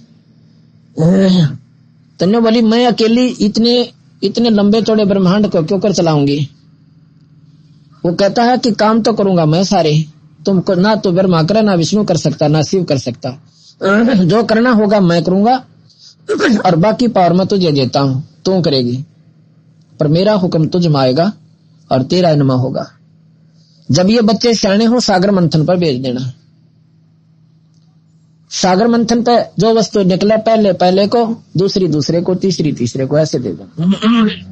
तन्ने बोली, मैं अकेली इतने लंबे चौड़े ब्रह्मांड को क्यों कर चलाऊंगी? वो कहता है कि काम तो करूंगा मैं सारे, तुमको ना तो ब्रह्मा करे, ना विष्णु कर सकता, ना शिव कर सकता। जो करना होगा मैं करूंगा, और बाकी पावर मैं तुझे देता हूं, तू करेगी, पर मेरा हुक्म तुझ में आएगा और तेरा इनमा होगा। जब ये बच्चे सियाने हो, सागर मंथन पर भेज देना। सागर मंथन पे जो वस्तु निकले, पहले पहले को, दूसरी दूसरे को, तीसरी तीसरे को, ऐसे दे देना।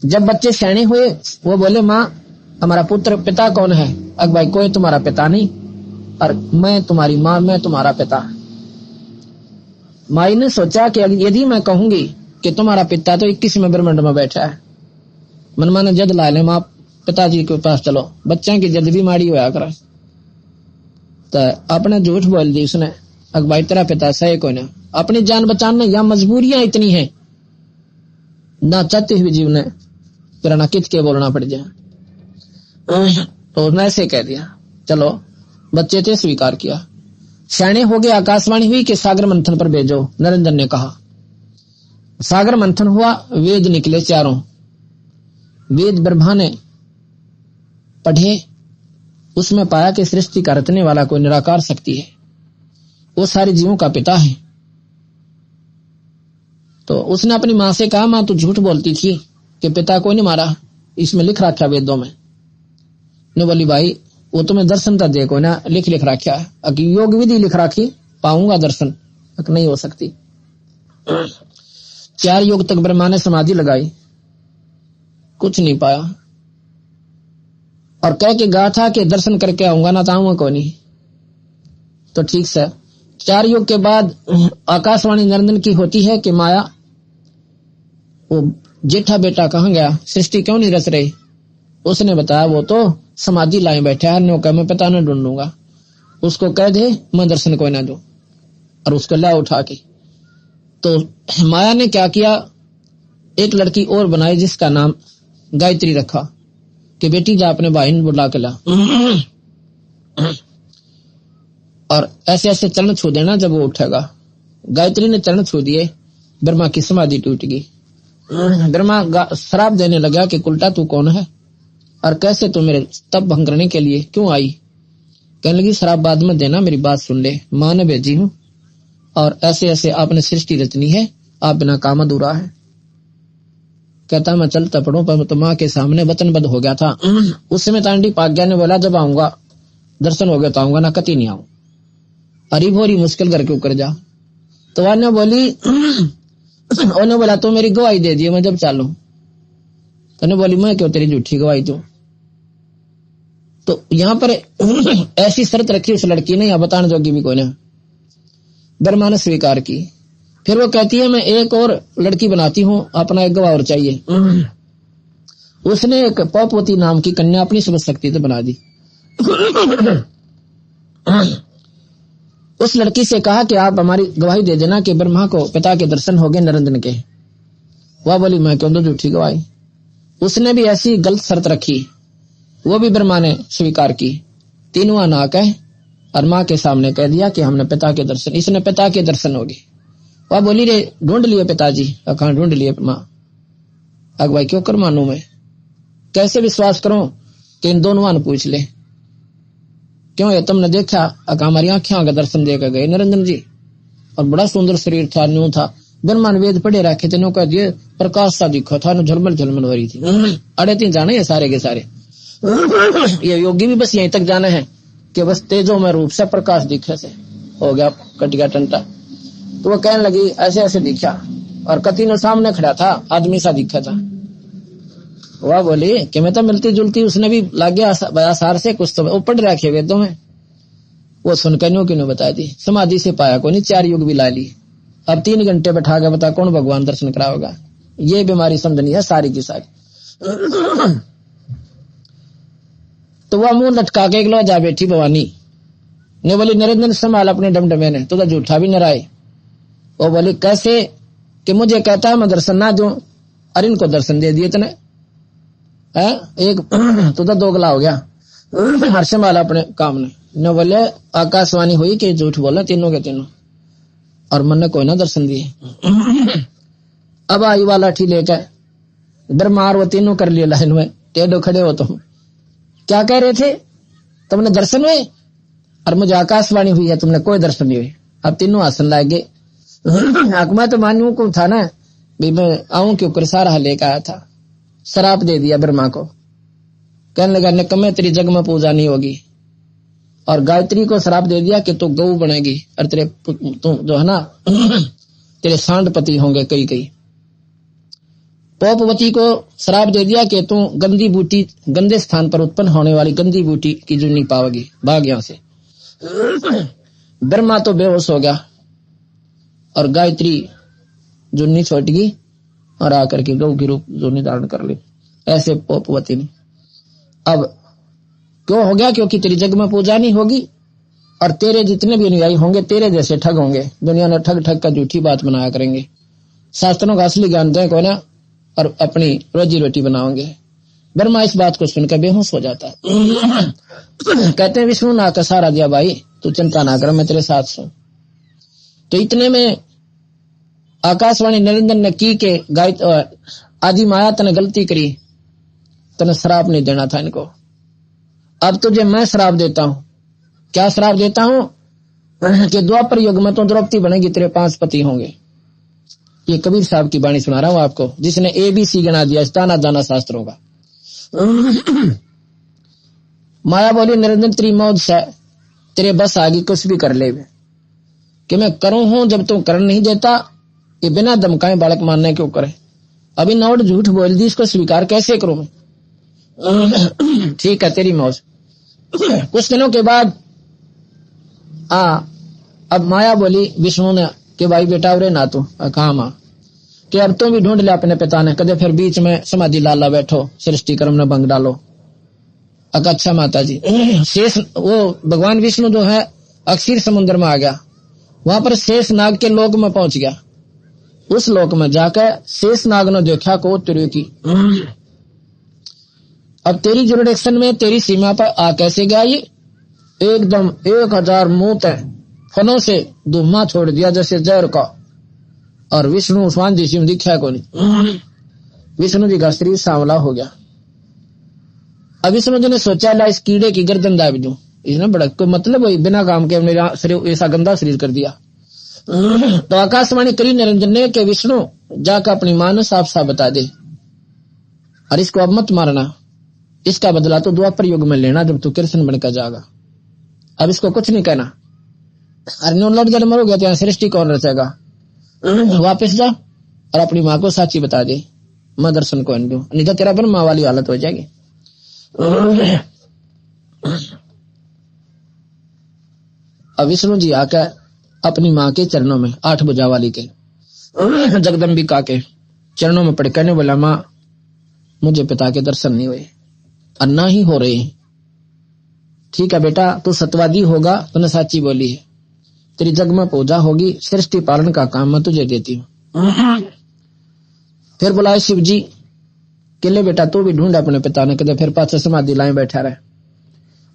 जब बच्चे सियाने हुए, वो बोले, माँ हमारा पुत्र, पिता कौन है? अग भाई कोई तुम्हारा पिता नहीं, और मैं तुम्हारी माँ, मैं तुम्हारा पिता। माई ने सोचा कि यदि मैं कहूंगी कि तुम्हारा पिता तो 21वें ब्रह्मांड में बैठा है, मनमा ने जद ला ले, माँ पिताजी के पास चलो, बच्चा की जद भी माड़ी होया करे। तो अपने झूठ बोल दी उसने, अग भाई तेरा पिता सही कोई ना। अपनी जान बचाने या मजबूरियां इतनी हैं, ना चाहते हुए जीव ने तेरा ना कित के बोलना पड़ जाए, तो उसने ऐसे कह दिया। चलो बच्चे थे, स्वीकार किया। सियाने हो गए, आकाशवाणी हुई कि सागर मंथन पर भेजो। नरेंद्र ने कहा। सागर मंथन हुआ, वेद निकले 4। वेद ब्रह्मा ने पढ़े, उसमें पाया कि सृष्टि का रचने वाला कोई निराकार शक्ति है, वो सारे जीवों का पिता है। तो उसने अपनी मां से कहा, मां तू झूठ बोलती थी कि पिता कोई नहीं मारा, इसमें लिख रखा वेदों में। ने बोली, भाई वो तुम्हें दर्शन तो देखो ना, लिख रखा है, अगर योग विधि लिख रखी, पाऊंगा दर्शन, नहीं हो सकती। 4 युग तक ब्रह्मा ने समाधि लगाई, कुछ नहीं पाया, और कह के गा था कि दर्शन करके आऊंगा, ना चाहूंगा कोई नहीं। तो ठीक से 4 युग के बाद आकाशवाणी नरेंद्र की होती है कि माया, वो जेठा बेटा कहाँ गया, सृष्टि क्यों नहीं रच रही? उसने बताया, वो तो समाधि लाए बैठा है, नो कह मैं पता न ढूंढूंगा, उसको कह दे मैं दर्शन कोई ना दू, और उसको ला उठा के। तो माया ने क्या किया, एक लड़की और बनाई जिसका नाम गायत्री रखा कि बेटी जा अपने भाई ने बुला के ला, और ऐसे ऐसे चरण छू देना जब वो उठेगा। गायत्री ने चरण छू दिए, ब्रह्मा की समाधि टूट गई। ब्रह्मा श्राप देने लगा कि उल्टा तू कौन है और कैसे तू मेरे तप भंग करने के लिए क्यों आई? कहने लगी, श्राप बाद में देना, मेरी बात सुन ले, मां ने भेजी हूं और ऐसे ऐसे आपने सृष्टि रचनी है, आप बिना काम अधूरा है। कहता मैं चलता पढ़ूं, पर तो मां के सामने वचनबद्ध हो गया था। उस समय तांडी पाग्या ने बोला, जब आऊंगा दर्शन हो गया तो आऊंगा, ना कति नहीं आऊं, हरी भोरी मुश्किल करके ऊपर जा। तो वह बोली, उन्होंने बोला तो मेरी गवाही दे दी, मैं जब चालू। तो बोली, मैं क्यों तेरी झूठी गवाही दूं? तो यहां पर ऐसी शर्त रखी उस लड़की ने, या बताने जोगी भी कोई ना। ब्रह्मा ने स्वीकार की। फिर वो कहती है, मैं एक और लड़की बनाती हूं, अपना एक गवाह और चाहिए। उसने एक पौपवती नाम की कन्या अपनी समझ शक्ति से बना दी। उस लड़की से कहा कि आप हमारी गवाही दे देना कि ब्रह्मा को पिता के दर्शन हो गए निरंजन के। वह बोली मैं क्यों दूं झूठी गवाही। उसने भी ऐसी गलत शर्त रखी, वो भी ब्रह्मा ने स्वीकार की। तीनों नाक है और माँ के सामने कह दिया कि हमने पिता के दर्शन, इसने पिता के दर्शन हो गए। वह बोली रे ढूंढ लिए पिताजी। कहाँ ढूंढ लिए माँ। भाई क्यों कर मानू मैं, कैसे विश्वास करूं कि इन दोनों ने पूछ ले क्यों है तुमने देखा। हमारी आंखें का दर्शन देकर गए निरंजन जी, और बड़ा सुंदर शरीर था, न्यू था। ब्रह्मा ने वेद पढ़े रखे थे, कह दिए प्रकाश सा दिखो था, झलमल झलमल हो रही थी। अड़े तीन जाने है सारे के सारे। ये योगी भी बस यहीं तक जाना है कि बस तेजो में रूप से प्रकाश दिखे से हो गया, कट गया टंटा। तो वो कहने लगी ऐसे ऐसे दिखा, और कतीनों सामने खड़ा था, आदमी सा दिखा था। वह बोली कि मैं तो मिलती जुलती, उसने भी लग गया आसार से कुछ तो वो पढ़ रखे वेदों में। वो सुनकर न्यू क्यों बता दी, समाधि से पाया को नहीं, 4 युग भी ला ली। अब 3 घंटे बैठा के बता कौन भगवान दर्शन कराओगा। ये बीमारी समझनी है सारी की सारी। तो वह मुंह लटका के एक जा बैठी भवानी ने बोली निरंजन संभाल अपने डमडमे ने, तो झूठा भी न राय। वो बोली कैसे कि मुझे कहता है मैं दर्शन ना दूं, अरे इनको दर्शन दे दिए तने है। एक तो दोगला हो गया। हर संभाला अपने काम ने बोले आकाशवाणी हुई कि झूठ बोला तीनों के तीनों, और मन ने कोई ना दर्शन दिए। अब आई वाला ठी लेकर ब्रह्मा वो तीनों कर लिए लाइन में, टेढ़ो खड़े हो तुम, क्या कह रहे थे, तुमने दर्शन हुए और मुझे आकाशवाणी हुई है तुमने कोई दर्शन नहीं हुई। अब तीनों हंसन लागे। मैं तो मानू को था ना भी मैं आऊं क्यों कर, सारा लेकर आया था। शराप दे दिया ब्रह्मा को, कहने लगा निकम्मे तेरी जग में पूजा नहीं होगी। और गायत्री को शराप दे दिया कि तू गऊ बनेगी और तेरे तू जो है ना तेरे सांडपति होंगे कई कई। पोपवती को शराप दे दिया कि तू गंदी बूटी, गंदे स्थान पर उत्पन्न होने वाली गंदी बूटी की जो नहीं पाओगी, भाग यहां से। ब्रह्मा तो बेहोश हो गया और गायत्री जुन्नी छोट गई और आकर के गौ की रूप जो धारण कर ली। ऐसे पोपवती ने अब क्यों हो गया, क्योंकि तेरी जग में पूजा नहीं होगी और तेरे जितने भी अनुयायी होंगे तेरे जैसे ठग होंगे, दुनिया ने ठग ठग का झूठी बात बनाया करेंगे, शास्त्रों का असली ज्ञान दें को ना और अपनी रोजी रोटी बनाओगे। ब्रह्मा इस बात को सुनकर बेहोश हो जाता है। कहते हैं विष्णु ना का सहारा दिया, भाई तू चिंता ना कर मैं तेरे साथ हूं। तो इतने में आकाशवाणी निरंजन ने की के आदि माया तने गलती करी, तने श्राप नहीं देना था इनको, अब तुझे मैं श्राप देता हूं। क्या श्राप देता हूं कि द्वापर युग में तो द्रौपदी बनेगी, तेरे 5 पति होंगे। ये कबीर साहब की वाणी सुना रहा हूं आपको, जिसने ABC गिना दिया ताना दाना शास्त्रों का। माया बोली निरंजन तेरी मौज से तेरे बस आगे कुछ भी कर ले कि मैं करूं हूं, जब तू कर नहीं देता ये बिना धमकाए बालक मानने क्यों करे। अभी नौट झूठ बोल दी, इसको स्वीकार कैसे करूं मैं। ठीक है तेरी मौज। कुछ दिनों के बाद अब माया बोली विष्णु ने कि भाई बेटा उरे ना तू कहा मां कि अब तुम भी ढूंढ ले अपने पिता ने, कदे फिर बीच में समाधि लाला बैठो सृष्टि कर्म ने भंग डालो। अच्छा माता जी। शेष वो भगवान विष्णु जो है अक्षीर समुद्र में आ गया, वहां पर शेष नाग के लोक में पहुंच गया। उस लोक में जाकर शेष नाग ने देखा को तेरे की अब तेरी जुरिडिक्शन में तेरी सीमा पर आ कैसे गया ये, एकदम 1000 मुंह तय फनों से धुआं छोड़ दिया जैसे जहर का। और विष्णु स्वान जी में दिखा को नहीं, विष्णु जी का शरीर सांवला हो गया। अब विष्णु जी ने सोचा ला इस कीड़े की गर्दन दाब दूं, इसने बड़ा कोई मतलब वही बिना काम के मेरा शरीर ऐसा गंदा शरीर कर दिया। तो आकाशवाणी करी निरंजन ने कि विष्णु जाकर अपनी मां ने साफ साफ बता दे और इसको अब मत मारना, इसका बदला तो द्वापर युग में लेना जब तू कृष्ण बनकर जाएगा। अब इसको कुछ नहीं कहना, अरे नो लड़ जड़ मरोगे तो सृष्टि कौन रचेगा। वापस जा और अपनी मां को साची बता दे, मैं दर्शन को दूं, नहीं तो तेरा ब्रह्मा वाली हालत हो जाएगी। अब विष्णु जी आकर अपनी मां के चरणों में 8 भुजा वाली के जगदम्बिका के चरणों में पड़ कहने बोला मां मुझे पिता के दर्शन नहीं हुए और ना ही हो रहे हैं, ठीक है बेटा, तू सत्यवादी होगा, तूने साची बोली है, तेरी जग में पूजा होगी, सृष्टि पालन का काम मैं तुझे देती हूँ। फिर बुलाए शिव जी कि ले बेटा तू भी ढूंढ अपने पिता ने, कहते फिर पाछे समाधि लाए बैठा रहे।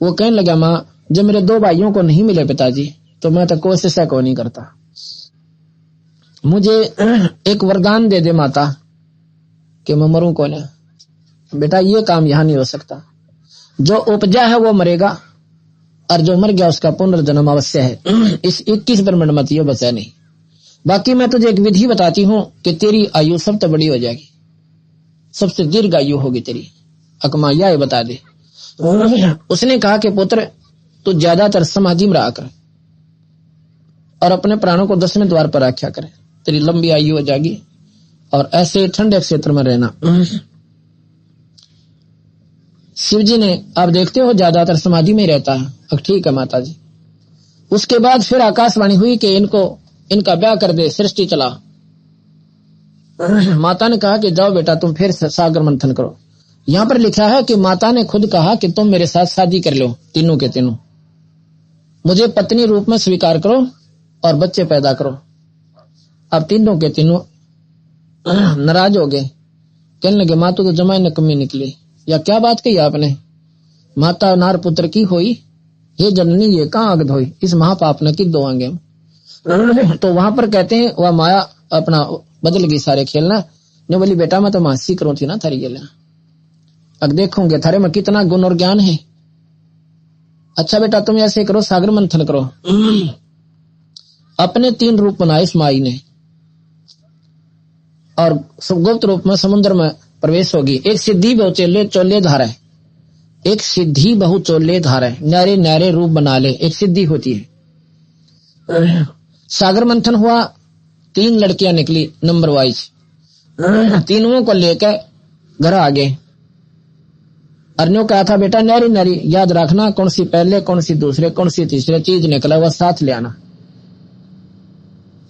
वो कहने लगा, माँ जब मेरे 2 भाइयों को नहीं मिले पिताजी, तो मैं तो कोशिश को नहीं करता, मुझे एक वरदान दे दे माता कि मैं मरूं कौन है। बेटा ये काम यहां नहीं हो सकता, जो उपजा है वो मरेगा और जो मर गया उसका पुनर्जन्म अवश्य है। इस 21 ब्रह्मांड मत ये बचा नहीं। बाकी मैं तुझे एक विधि बताती हूं कि तेरी आयु सबसे बड़ी हो जाएगी, सबसे दीर्घ आयु होगी तेरी, अकमा यह बता दे। उसने कहा कि पुत्र तू ज्यादातर समाधि में रहा कर और अपने प्राणों को 10वें द्वार पर रखा करे, तेरी लंबी आयु हो जाएगी। और ऐसे ठंडे क्षेत्र में रहना। शिव जी ने, आप देखते हो ज्यादातर समाधि में रहता है। अब ठीक है माता जी। उसके बाद फिर आकाशवाणी हुई कि इनका ब्याह कर दे, सृष्टि चला। माता ने कहा कि जाओ बेटा तुम फिर सागर मंथन करो। यहां पर लिखा है कि माता ने खुद कहा कि तुम मेरे साथ शादी कर लो, तीनों के तीनों, मुझे पत्नी रूप में स्वीकार करो और बच्चे पैदा करो। अब तीनों के तीनों नाराज हो गए, कहने लगे माँ तो जमाई नकमी निकली, या क्या बात कही आपने, माता नार पुत्र की होई, हे जननी ये कहाँ आग धोई, इस महापाप ने कि दो आंगे। तो वहां पर कहते हैं वह माया अपना बदल गई सारे खेलना ने, बोली बेटा मैं तो मासी करूं थी ना थारी गेला, अब देखोगे थारे में कितना गुण और ज्ञान है। अच्छा बेटा तुम ऐसे करो, सागर मंथन करो। अपने 3 रूप बनाए इस माई ने और गुप्त रूप में समुद्र में प्रवेश होगी। एक सिद्धि बहु चोले धारा है, एक सिद्धि बहु चोले धारा है, न्यारे न्यारे रूप बना ले, एक सिद्धि होती है। सागर मंथन हुआ, 3 लड़कियां निकली नंबर वाइज, तीनों को लेकर घर आ गए। अर्नियों कहा था बेटा न्यारी न्यारी याद रखना, कौन सी पहले कौन सी दूसरे कौन सी तीसरे चीज निकला वह साथ ले आना।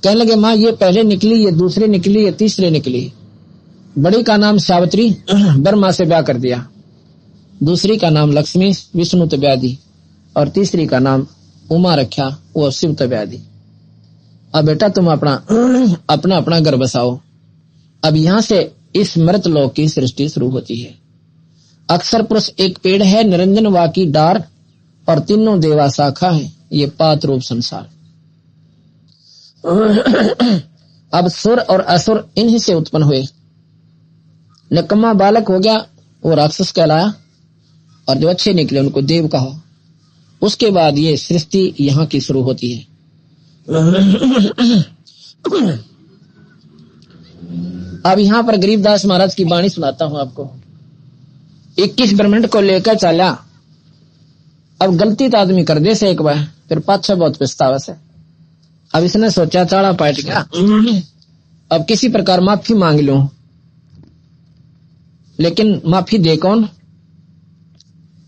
कहने लगे माँ ये पहले निकली, ये दूसरे निकली, ये तीसरे निकली। बड़ी का नाम सावित्री, ब्रह्मा से ब्याह कर दिया। दूसरी का नाम लक्ष्मी, विष्णु तो ब्याह दी, और तीसरी का नाम उमा रखा, वो शिव तो ब्याह दी। अब बेटा तुम अपना घर बसाओ। अब यहां से इस मृत लोक की सृष्टि शुरू होती है। अक्षर पुरुष एक पेड़ है, निरंजन वा की डार, और तीनों देवा शाखा है, ये 5 रूप संसार। अब सुर और असुर इन्हीं से उत्पन्न हुए। निकम्मा बालक हो गया वो राक्षस कहलाया, और जो अच्छे निकले उनको देव कहा। उसके बाद ये सृष्टि यहाँ की शुरू होती है। अब यहाँ पर गरीबदास महाराज की वाणी सुनाता हूं आपको। 21 ब्रह्मांड को लेकर चला। अब गलती तो आदमी कर दे से एक बार, फिर पाछा बहुत पछतावा से। अब इसने सोचा चाड़ा पाट गया, अब किसी प्रकार माफी मांग लूं, लेकिन माफी दे कौन।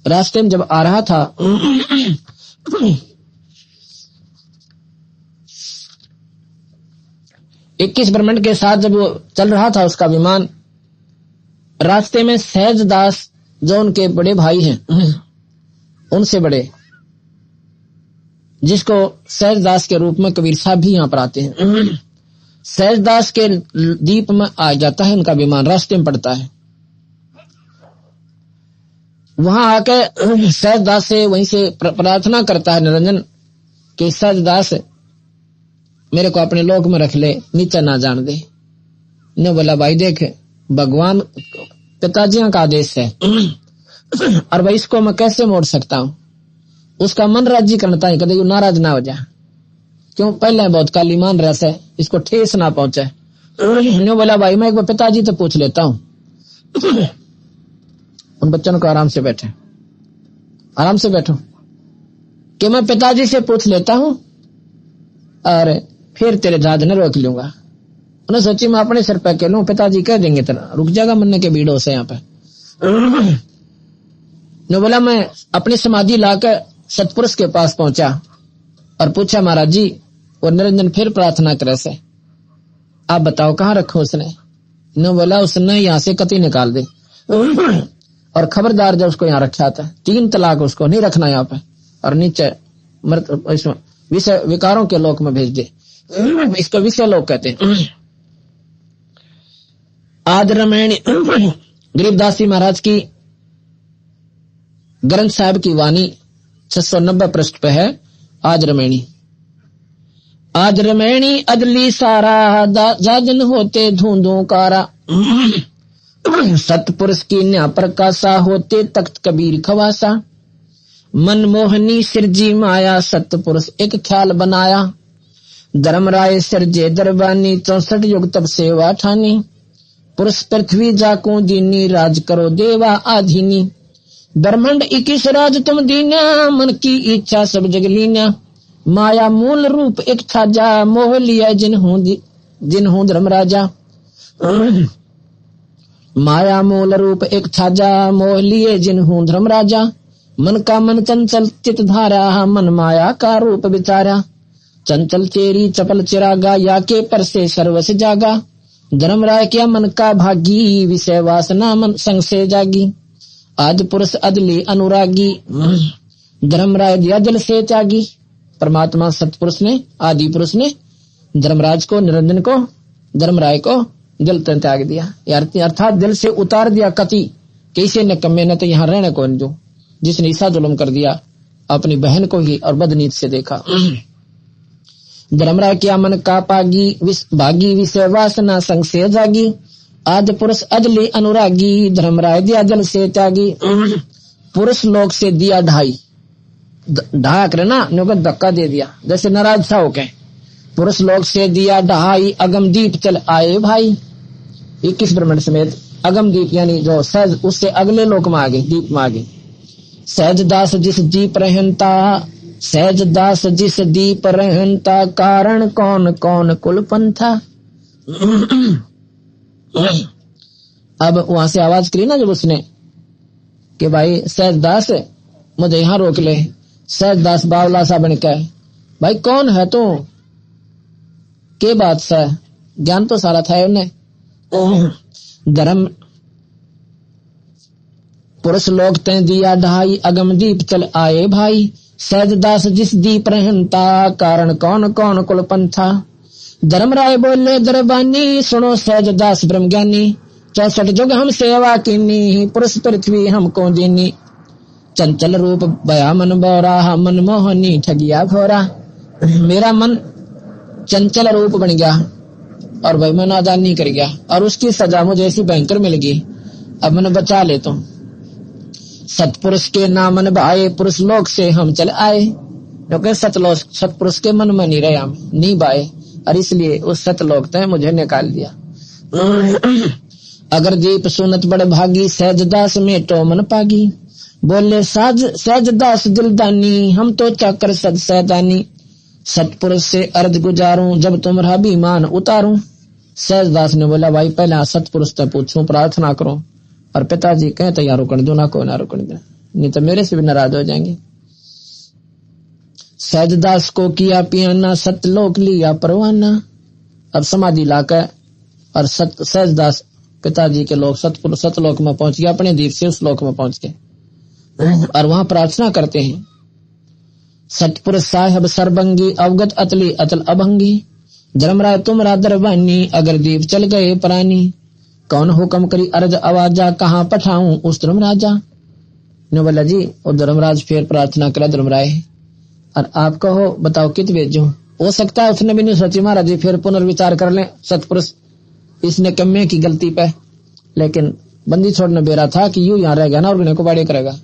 रास्ते में जब आ रहा था इक्कीस ब्रह्मांड के साथ जब वो चल रहा था उसका विमान, रास्ते में सहज दास जो उनके बड़े भाई हैं, उनसे बड़े, जिसको सहज दास के रूप में कबीर साहब भी यहाँ पर आते हैं, सहज दास के दीप में आ जाता है उनका विमान, रास्ते में पड़ता है। वहां आकर सहज दास से वहीं से प्रार्थना करता है निरंजन कि सहज दास मेरे को अपने लोक में रख ले, नीचे ना जान दे। ने बोला भाई देख भगवान पिताजी का आदेश है और भाई इसको मैं कैसे मोड़ सकता हूं। उसका मन राज्य करता है, कदे नाराज ना हो जाए, क्यों पहले बहुत काली मान रहा से, इसको ठेस ना पहुंचे। ने बोला भाई मैं एक बार पिताजी तो पूछ लेता हूं। उन बच्चों को आराम से बैठे, आराम से बैठो कि मैं पिताजी से पूछ लेता हूं और फिर तेरे जहाज न रोक लूंगा। उन्हें सोची मैं अपने सिर पे कह लूं, पिताजी कह देंगे तेरा रुक जाएगा मरने के भीड़ों से यहाँ पे। ने बोला मैं अपनी समाधि लाकर सतपुरुष के पास पहुंचा और पूछा महाराज जी, और निरंजन फिर प्रार्थना करे से आप बताओ कहाँ रखो उसने। ने बोला उसने यहाँ से कति निकाल दे और खबरदार जब उसको यहाँ रखा था 3 तलाक उसको नहीं रखना यहाँ पे। और नीचे मृत इसमें विषय विकारों के लोक में भेज दे। इसको विषय लोक कहते हैं। आज रामायणी गरीबदास जी महाराज की ग्रंथ साहिब की वाणी 690 पृष्ठ पे है। आज रामायणी अदली सारा जाजन होते धूंधों कारा सतपुरुष की न्या प्रकाशा होते तख्त कबीर खवासा मनमोहनी सिरजी माया सतपुरुष एक ख्याल बनाया धर्मराय सिरजे दरबानी 64 युग तब सेवा ठानी पुरुष पृथ्वी जाको दीनी राज करो देवा आधीनी ब्रह्मांड 21 राज तुम दीना मन की इच्छा सब जग लीना माया मूल रूप एक छाजा मोह लिया जिन्हों धर्मराजा माया मूल रूप एक छाजा मोह लिए जिन्हों धर्मराजा मन का मन चंचल चित धारा मन माया का रूप विचारा चंचल चेरी चपल चिरागा या के पर से सर्वस जागा धर्मराय क्या मन का भागी विषय वासना मन संग से जागी आज पुरुष अदली अनुरागी धर्मराय दिया जल से त्यागी। परमात्मा सतपुरुष ने आदि पुरुष ने धर्मराज को निरंजन को धर्मराय को जल त्याग दिया अर्थात जल से उतार दिया कति कैसे न कमे न तो यहाँ रहने को जो जिसने ईसा जुल्म कर दिया अपनी बहन को ही और बदनीत से देखा। धर्मराय क्या मन का भागी विषय वासना संग से जागी आज पुरुष अदली अनुरागी धर्मराय दिया जल से त्यागी। पुरुष लोग से दिया ढाई ढहा करे ना धक्का दे दिया जैसे नाराज था होके पुरुष लोग से दिया ढहाई अगम दीप चल आए भाई 21 ब्रह्मांड समेत अगम दीप यानी जो सहज उससे अगले लोक में आ गए दीप में आ गए। सहज दास जिस दीप रहनता सहज दास जिस दीप रहनता कारण कौन कौन कुल पंथा। अब वहां से आवाज करी ना जब उसने कि भाई सहज दास मुझे यहाँ रोक ले। सहज दास बावला सा बन के भाई कौन है तू के बात सा ज्ञान तो सारा था उन्हें धर्म पुरुष लोग ते दिया ढाई अगम दीप चल आए भाई सहज दास जिस दीप रहनता कारण कौन कौन कुल पंथा। धर्मराय बोले दरबानी सुनो सहज दास ब्रह्म ज्ञानी 64 जुग हम सेवा कीनी पुरुष पृथ्वी हमको दीनी चंचल रूप भया मन बोरा मन मोहनी ठगिया घोरा। मेरा मन चंचल रूप बन गया और भाई मैं नादानी कर गया और उसकी सजा मुझे ऐसी भयंकर मिल गई अब मैंने बचा ले तुम। सतपुरुष के नामन भाए पुरुष लोक से हम चल आए क्योंकि सतपुरुष के मन में नहीं रहे हम नहीं भाए और इसलिए उस सतलोक ने मुझे निकाल दिया। अगर दीप सुनत बड़ भागी सहज दास में तो मन पागी बोले सहज दास दिलदानी हम तो चाकर सद सैदानी सतपुरुष से अर्ध गुजारूं जब तुम्हारा बीमान उतारूं। सहज दास ने बोला भाई पहले सतपुरुष से पूछूं प्रार्थना करो और पिताजी कहे तो यार रुकने दो ना को ना रुकने दो नहीं तो मेरे से भी नाराज हो जाएंगे। सहजदास को किया पियाना सतलोक लिया परवाना। अब समाधि लाकर और सहजदास पिताजी के लोग सतलोक में पहुंच गए अपने दीप से उस लोक में पहुंच गए और वहां प्रार्थना करते हैं। सतपुरुष साहेब सरबंगी अवगत अतली अतल अभंगी धर्मराय तुमरा दरबानी अगर दीप चल गए प्राणी कौन हुक्म करी अर्ज आवाजा कहाँ पठाऊं उस धर्मराजा ने बोला जी और धर्मराज फिर प्रार्थना करा धर्मराय और आप कहो बताओ कित भेजूं। हो सकता है उसने भी नहीं सोची महाराज जी फिर पुनर्विचार कर लें सतपुरुष इसने कम्मे की गलती पे लेकिन बंदी छोड़ने बेरा था कि यूं यहाँ रह गया ना और को बाड़े करेगा।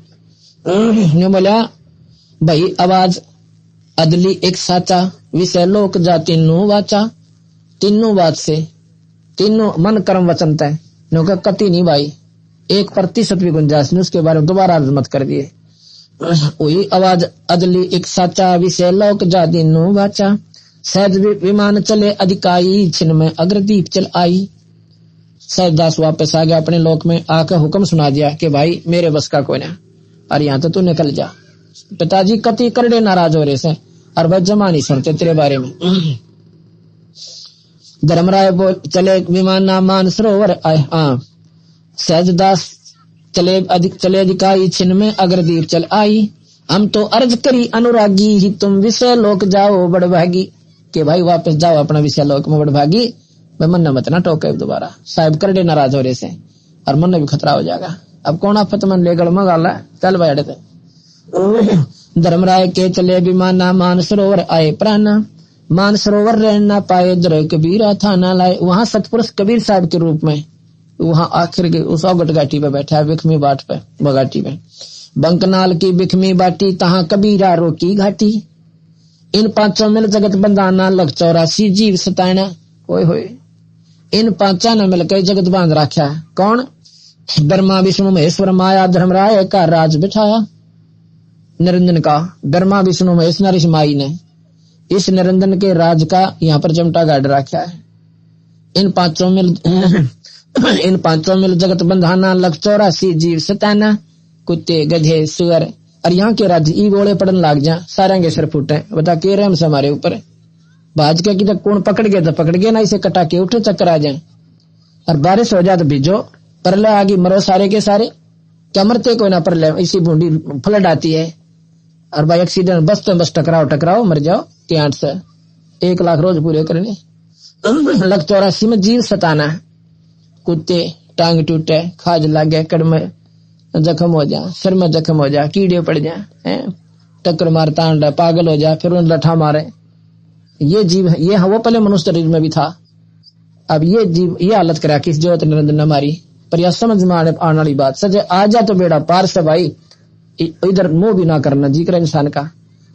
ने बोला भाई आवाज अदली एक साचा विषय लोक जा तीनों वाचा तीनों बात से तीनों मन कर्म वचन तय कति नहीं भाई 1% भी गुंजाइश नहीं उसके बारे में दोबारा अर्ज मत कर दिए। वही आवाज अदली एक साचा विषय लोक जा तीनों वाचा सहज विमान चले अधिकाई छिन में अग्रदीप चल आई। सहजदास वापस आ गया अपने लोक में आकर हुक्म सुना दिया कि भाई मेरे बस का कोई ना और यहाँ तो तू निकल जा। पिताजी कति करड़े नाराज हो रहे से और भाई जमा नहीं सुनते तेरे बारे में। धर्मराय बोल चले विमान ना मान सरोवर आए। हाँ सहजदास चले अधिकाई छिन में अग्रदीप चल आई हम तो अर्ज करी अनुरागी ही तुम विषय लोक जाओ बड़भागी, के भाई वापस जाओ अपना विषय लोक में बड़भागी, मैं मन मत ना टोके दोबारा, साहब कर दे नाराज हो रहे से और मन भी खतरा हो जाएगा। अब कौन आफत मन ले गड़ मगाला, चल भाई अड़े धर्मराय के चले विमाना, मान सरोवर आए प्राणा, मान सरोवर रह ना पाए जर कबीरा था ना लाए। वहां सतपुरुष कबीर साहब के रूप में वहां आखिर के उस औगट घाटी पे बैठा है, बिखमी बाट पे बघाटी पे, बंकनाल की बिखमी बाटी तहां कबीरा रोकी घाटी, इन पांचों मिल जगत बंधाना लग 84 जीव सताना। ओए होए, इन पांचा ने मिलकर जगत बांध रखा। कौन? ब्रह्मा विष्णु महेश्वर माया धर्मराय का राज बिठाया। निरंजन का ब्रह्मा विष्णु महेश नरेश माई ने इस निरंजन के राज का यहाँ पर चमटा गाड़ रखा है। इन पांचों मिल जगत बंधाना लग 84 जीव सताना, कुत्ते गधे सुअर और यहाँ के राज्य ई गोले पड़न लाग जा, सारे के सिर फूटे। बता के रहम से हमारे ऊपर भाज के कि कौन पकड़ गया तो पकड़ गया, ना इसे कटा के उठे चक्कर आ जाए, और बारिश हो जाए तो भिजो, परले आगे मरो सारे के सारे, क्या मरते कोई ना परले, इसी बूंदी फ्लड आती है। और भाई एक्सीडेंट बस तो बस टकराओ मर जाओ के 8 से 1 लाख रोज पूरे करने लग 84 में जीव सताना, कुत्ते टांग टूटे, खाज लागे, कड़ में जख्म हो जा, सिर में जख्म हो जा, कीड़े पड़ जाए, टक्कर मार तांडा पागल हो जा, फिर उन लठा मारे। ये जीव ये वो पहले मनुष्य शरीर में भी था, अब ये जीव ये हालत करा किस ज्योत निरंजन ने मारी। पर यह समझ में आने वाली बात सजे आ जा तो बेड़ा पार से भाई, इधर मुंह भी ना करना जी करे इंसान का,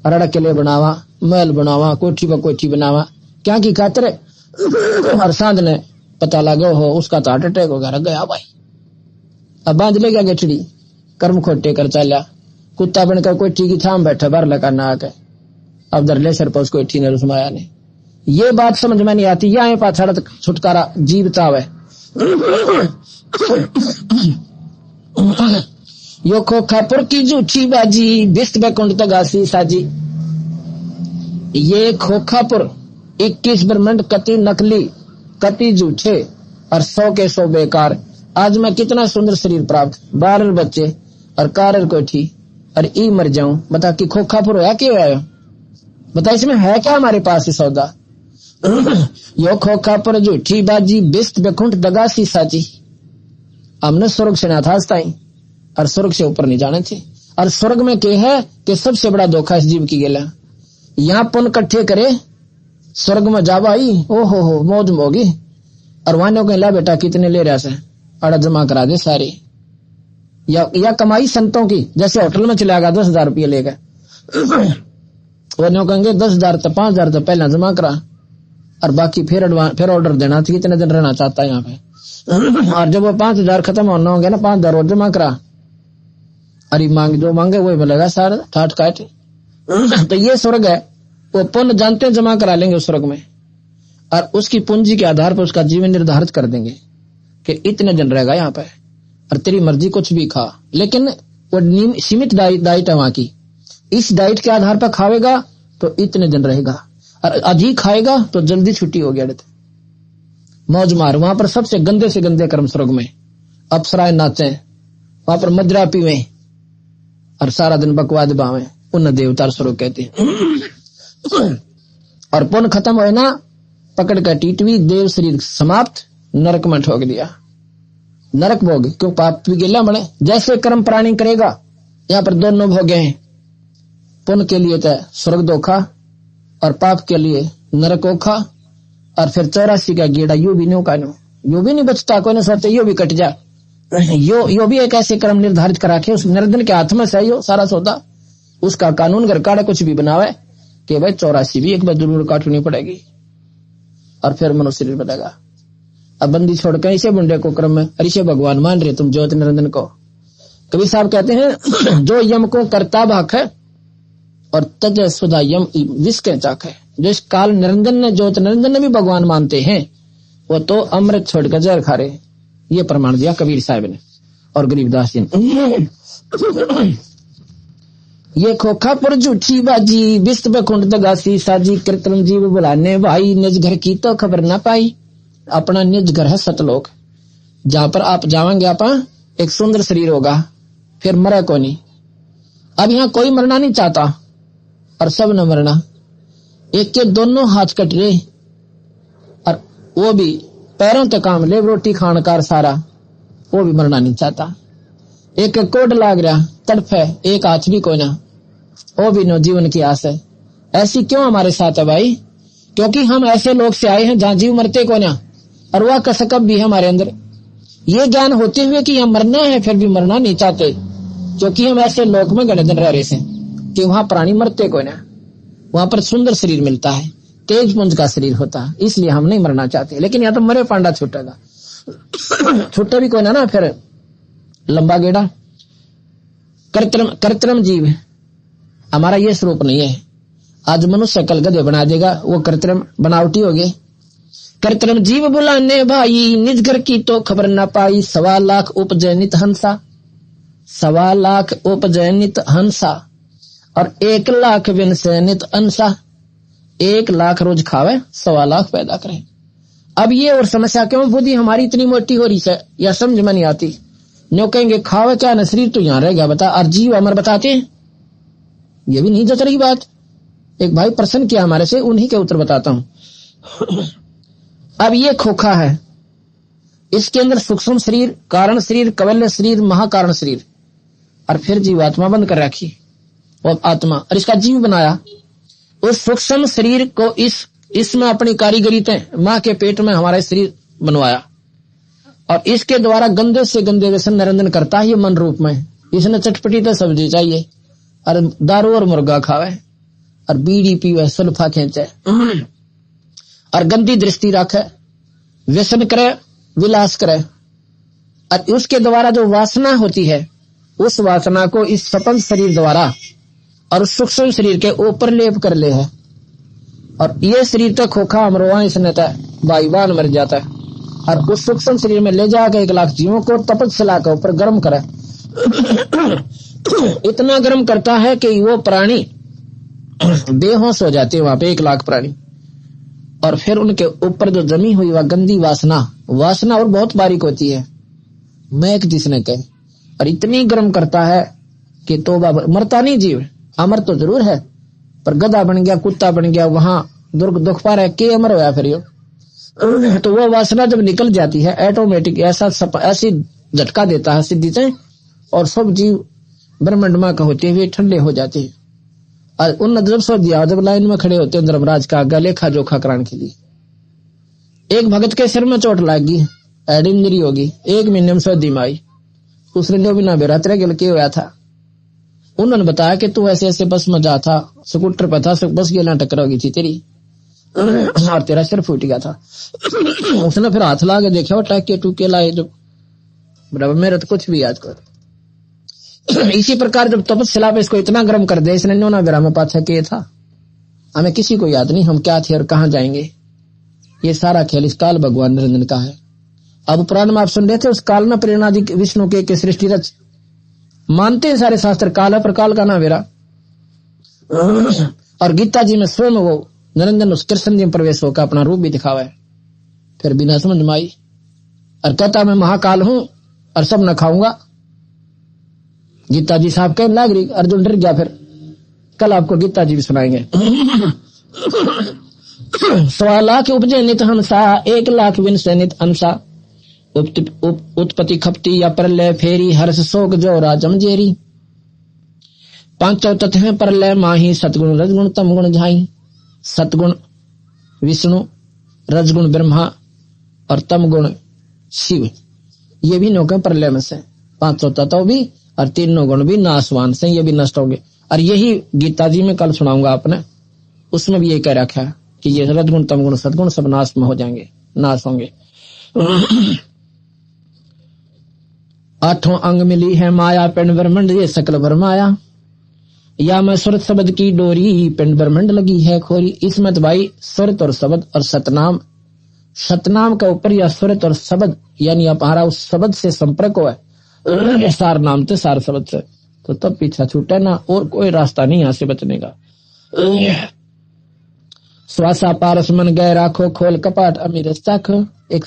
अरड़ किले बनावा, महल बनावा, कोठी पर कोठी बनावा, क्या की खातिर और सांध ने पता लगा हो उसका तो हार्ट अटैक वगैरह गया भाई। अब बांध ले गया गेठड़ी, कर्म खोटे कर चला, कुत्ता बनकर कोठी की थाम बैठा बार लगा ना आके, अब दर ले सर पर उसको ठीक ने रुसमाया ने। ये बात समझ में नहीं आती, यहाँ पाछड़ छुटकारा जीवता है। यो खोखापुर की झूठी बाजी, बिस्त बैकुंठ तगासी साजी। ये खोखापुर 21 ब्रह्मंड कति नकली कति झूठे और 100 के 100 बेकार। आज मैं कितना सुंदर शरीर प्राप्त, 12 बच्चे और कार कोठी और ई मर जाऊं। बता कि खोखापुर होया क्यों आयो, बता इसमें है क्या हमारे पास ये सौदा। यो खोखापुर झूठी बाजी, बिस्त बैकुंठ दगासी साजी। हमने स्वर्ग से ना था और स्वर्ग से ऊपर नहीं जाने थे, और स्वर्ग में क्या है कि सबसे बड़ा धोखा इस जीव की गेला। यहाँ पुण्य इकट्ठे करे, स्वर्ग में जावा आई, ओहो मौज मोगी, और वहां कहीं ला बेटा कितने ले रहा से अड़ा जमा करा दे सारे। या कमाई संतों की, जैसे होटल में चला गया 10,000 रुपये लेकर, वो कहेंगे 10,000 तो 5,000 तो पहला जमा करा, और बाकी फिर ऑर्डर देना था कितने दिन रहना चाहता है यहाँ पे। और जब वो 5,000 खत्म होना हो गया ना, 5,000 और जमा करा, अरे मांग जो मांगे वही मिलेगा सारा ठाट काट। तो ये स्वर्ग है, वो पुण्य जानते हैं जमा करा लेंगे उस स्वर्ग में, और उसकी पूंजी के आधार पर उसका जीवन निर्धारित कर देंगे कि इतने दिन रहेगा यहाँ पे, और तेरी मर्जी कुछ भी खा, लेकिन वो सीमित डाइट है वहां की। इस डाइट के आधार पर खावेगा तो इतने दिन रहेगा, और अधिक खाएगा तो जल्दी छुट्टी हो गया। मौज मार, वहां पर सबसे गंदे से गंदे कर्म स्वर्ग में, अप्सराएं नाचे, वहां पर मदिरा पीवे और सारा दिन बकवाद बावे, उन देवता स्वर्ग कहते हैं। और पुण्य खत्म हुए ना, पकड़ कर टीटवी, देव शरीर समाप्त, नरक में ठोक दिया, नरक भोग, क्यों पाप भी गिला बने। जैसे कर्म प्राणी करेगा, यहाँ पर दोनों भोगे हैं, पुण्य के लिए तो स्वर्ग धोखा और पाप के लिए नरक ओखा, और फिर 84 का गेड़ा यू भी नहीं बचता, कोई ना सोचते यो भी कट जा। यो भी एक ऐसे कर्म निर्धारित करा के उस निरंजन के हाथ में से यो सारा सौदा, उसका कानून घर काड़े कुछ भी बनावे कि भाई 84 भी एक बार जरूर काटनी पड़ेगी, और फिर मनुष्य शरीर बनेगा। अब बंदी छोड़कर इसे बुंडे को क्रम में, अरिशे भगवान मान रहे तुम ज्योत निरंजन को। कबीर साहब कहते हैं, जो यम को करता भाख है और तज सुधा यम विष के चाक है। जो इस काल निरंजन ने ज्योत निरंजन ने भी भगवान मानते हैं, वो तो अमृत छोड़कर जहर खा रहे। ये प्रमाण दिया कबीर साहब ने और गरीबदास जी ने। ये खोखापुर झूठी बाजी, बिस्त बैकुंठ दगासी साजी, कृत्रिम जीव बुलाने भाई, निज घर की तो खबर ना पाई। अपना निज घर है सतलोक, जहां पर आप जाओगे आप एक सुंदर शरीर होगा, फिर मरे को नहीं। अब यहाँ कोई मरना नहीं चाहता और सब न मरना, एक के दोनों हाथ कट रहे और वो भी पैरों तक काम ले रोटी खानकार सारा, वो भी मरना नहीं चाहता। एक कोड लाग रहा तड़फ है, एक हाथ भी कोई ना, वो भी नो जीवन की आस है। ऐसी क्यों हमारे साथ है भाई? क्योंकि हम ऐसे लोग से आए हैं जहां जीव मरते को ना, और वह कसकब भी है हमारे अंदर। ये ज्ञान होते हुए कि हम मरना है फिर भी मरना नहीं चाहते, क्योंकि हम ऐसे लोक में गणे दिन रह रहे से कि वहां प्राणी मरते को ना, वहां पर सुंदर शरीर मिलता है, तेज पुंज का शरीर होता है, इसलिए हम नहीं मरना चाहते। लेकिन यहाँ तो मरे पांडा छूटेगा, छूटे भी कोई ना फिर लंबा गेड़ा। कृत्रिम जीव हमारा ये स्वरूप नहीं है। आज मनुष्य कल गधे बना देगा, वो कृत्रिम बनावटी हो गए। कृत्रिम जीव बुलाने भाई, निज घर की तो खबर ना पाई। 1.25 लाख उपजय नित हंसा, 1.25 लाख उपजय नित हंसा, और 1 लाख विनसे नित अंसा। 1 लाख रोज खावे, 1.25 लाख पैदा करे। अब ये और समस्या क्यों? बुद्धि हमारी इतनी मोटी हो रही है, या समझ में नहीं आती। न्यो कहेंगे खावे क्या न, शरीर तो यहाँ रह गया बता, और जीव अमर बताते हैं, ये भी नहीं जच रही बात। एक भाई प्रश्न किया हमारे से, उन्हीं के उत्तर बताता हूं। अब ये खोखा है, इसके अंदर सूक्ष्म शरीर, कारण शरीर, कवल्य शरीर, महाकारण शरीर, और फिर जीवात्मा बंद कर रखी और आत्मा, और इसका जीव बनाया। उस सूक्ष्म शरीर को इसमें अपनी कारीगरी तय माँ के पेट में हमारा शरीर बनवाया, और इसके द्वारा गंदे से गंदे व्यसन निरंजन करता है ये मन रूप में। इसने चटपटी तो सब्जी चाहिए, और दारू और मुर्गा खावे, और बीड़ी पीवे, सुल्फा खींचे, और गंदी दृष्टि रखे, व्यसन करे, विलास करे, और उसके द्वारा जो वासना होती है उस वासना को इस सपन शरीर द्वारा और सूक्ष्म शरीर के ऊपर लेप कर ले है। और ये शरीर तो खोखा अमरोहा, इसने तो बाईवान मर जाता है, और उस सूक्ष्म शरीर में ले जाकर 1 लाख जीवों को तपस्या के ऊपर गर्म करे। इतना गर्म करता है कि वो प्राणी बेहोश हो जाते हैं वहां पे, 1 लाख प्राणी। और फिर उनके ऊपर जो जमी हुई वह गंदी वासना और बहुत बारीक होती है, महक जिसने कहे, और इतनी गर्म करता है कि तोबा। मरता नहीं जीव, अमर तो जरूर है, पर गधा बन गया, कुत्ता बन गया, वहां दुख पा रहा है कि अमर होया फिर यो। तो वो वासना जब निकल जाती है ऑटोमेटिक ऐसी झटका देता है सिद्धि से, और सब जीव ब्रह्मांड मां का होते हुए ठंडे हो जाते हैं। और उन जब सो दिया, जब लाइन में खड़े होते हैं धर्मराज का आज्ञा लेखा जोखा कराने के लिए। एक भगत के सिर में चोट लगी, हेड इंजरी होगी, 1 महीने में सर्दी में आई। दूसरे ने भी ना बेरा तेरे गिल के हुआ था। उन्होंने बताया कि तू ऐसे ऐसे बस में जा था, स्कूटर पर था, बस गेला टक्कर हो गई थी तेरी, और तेरा सिर फूट गया था। उसने फिर हाथ ला के देखा, वो टाके टूके लाए जो बराबर, मेरा तो कुछ भी याद कर। इसी प्रकार जब तपस्या पे इसको इतना गर्म कर दे, इसने नोना बेरा में पाछा किया था, हमें किसी को याद नहीं हम क्या थे और कहां जाएंगे। ये सारा खेल इस काल भगवान निरंजन का है। अब पुराण में आप सुन रहे थे, उस काल में प्रेरणादि विष्णु के सृष्टि रच मानते हैं सारे शास्त्र, काल है पर काल का नाम मेरा। और गीता जी में स्वयं वो निरंजन उस कृष्ण जी में प्रवेश होकर अपना रूप भी दिखावा है। फिर बिना समझ में आई और कहता मैं महाकाल हूं और सब न खाऊंगा। गीता जी साहब कहने लग रही, अर्जुन डर गया। फिर कल आपको गीता जी भी सुनाएंगे। 1.25 लाख उपजे नित हंसा, 1 लाख विनसे नित अंसा। उत्पत्ति खपती या प्रलय फेरी, हर्ष शोक जो राजम जेरी। 5 तत्व प्रलय माही, सतगुण रजगुण तम गुण झाई। सतगुण विष्णु, रजगुण ब्रह्मा और तम गुण शिव, ये भी नौके प्रलय में से 5 तत्व भी और 3 गुण भी नाशवान से, ये भी नष्ट होंगे। और यही गीता जी में कल सुनाऊंगा आपने, उसमें भी ये कह रखा है कि ये रजगुण तम गुण सदगुण सब नाश में हो जाएंगे, नाश होंगे। 8वां अंग मिली है माया, पिंड ब्रह्मंड ये सकल भरमाया। या मैं सुरत शब्द की डोरी, पिंड ब्रह्मंड लगी है खोरी। इसमें तो भाई सुरत और शब्द और सतनाम का ऊपर या सुरत और शब्द, यानी हमारा उस शब्द से संपर्क हो है, सार नाम से सार शब्द से, तो तब पीछा छूटे ना, और कोई रास्ता नहीं यहाँ से बचने का। श्वासा पारस मन गए राखो, खोल कपाट अमीर चाखो। एक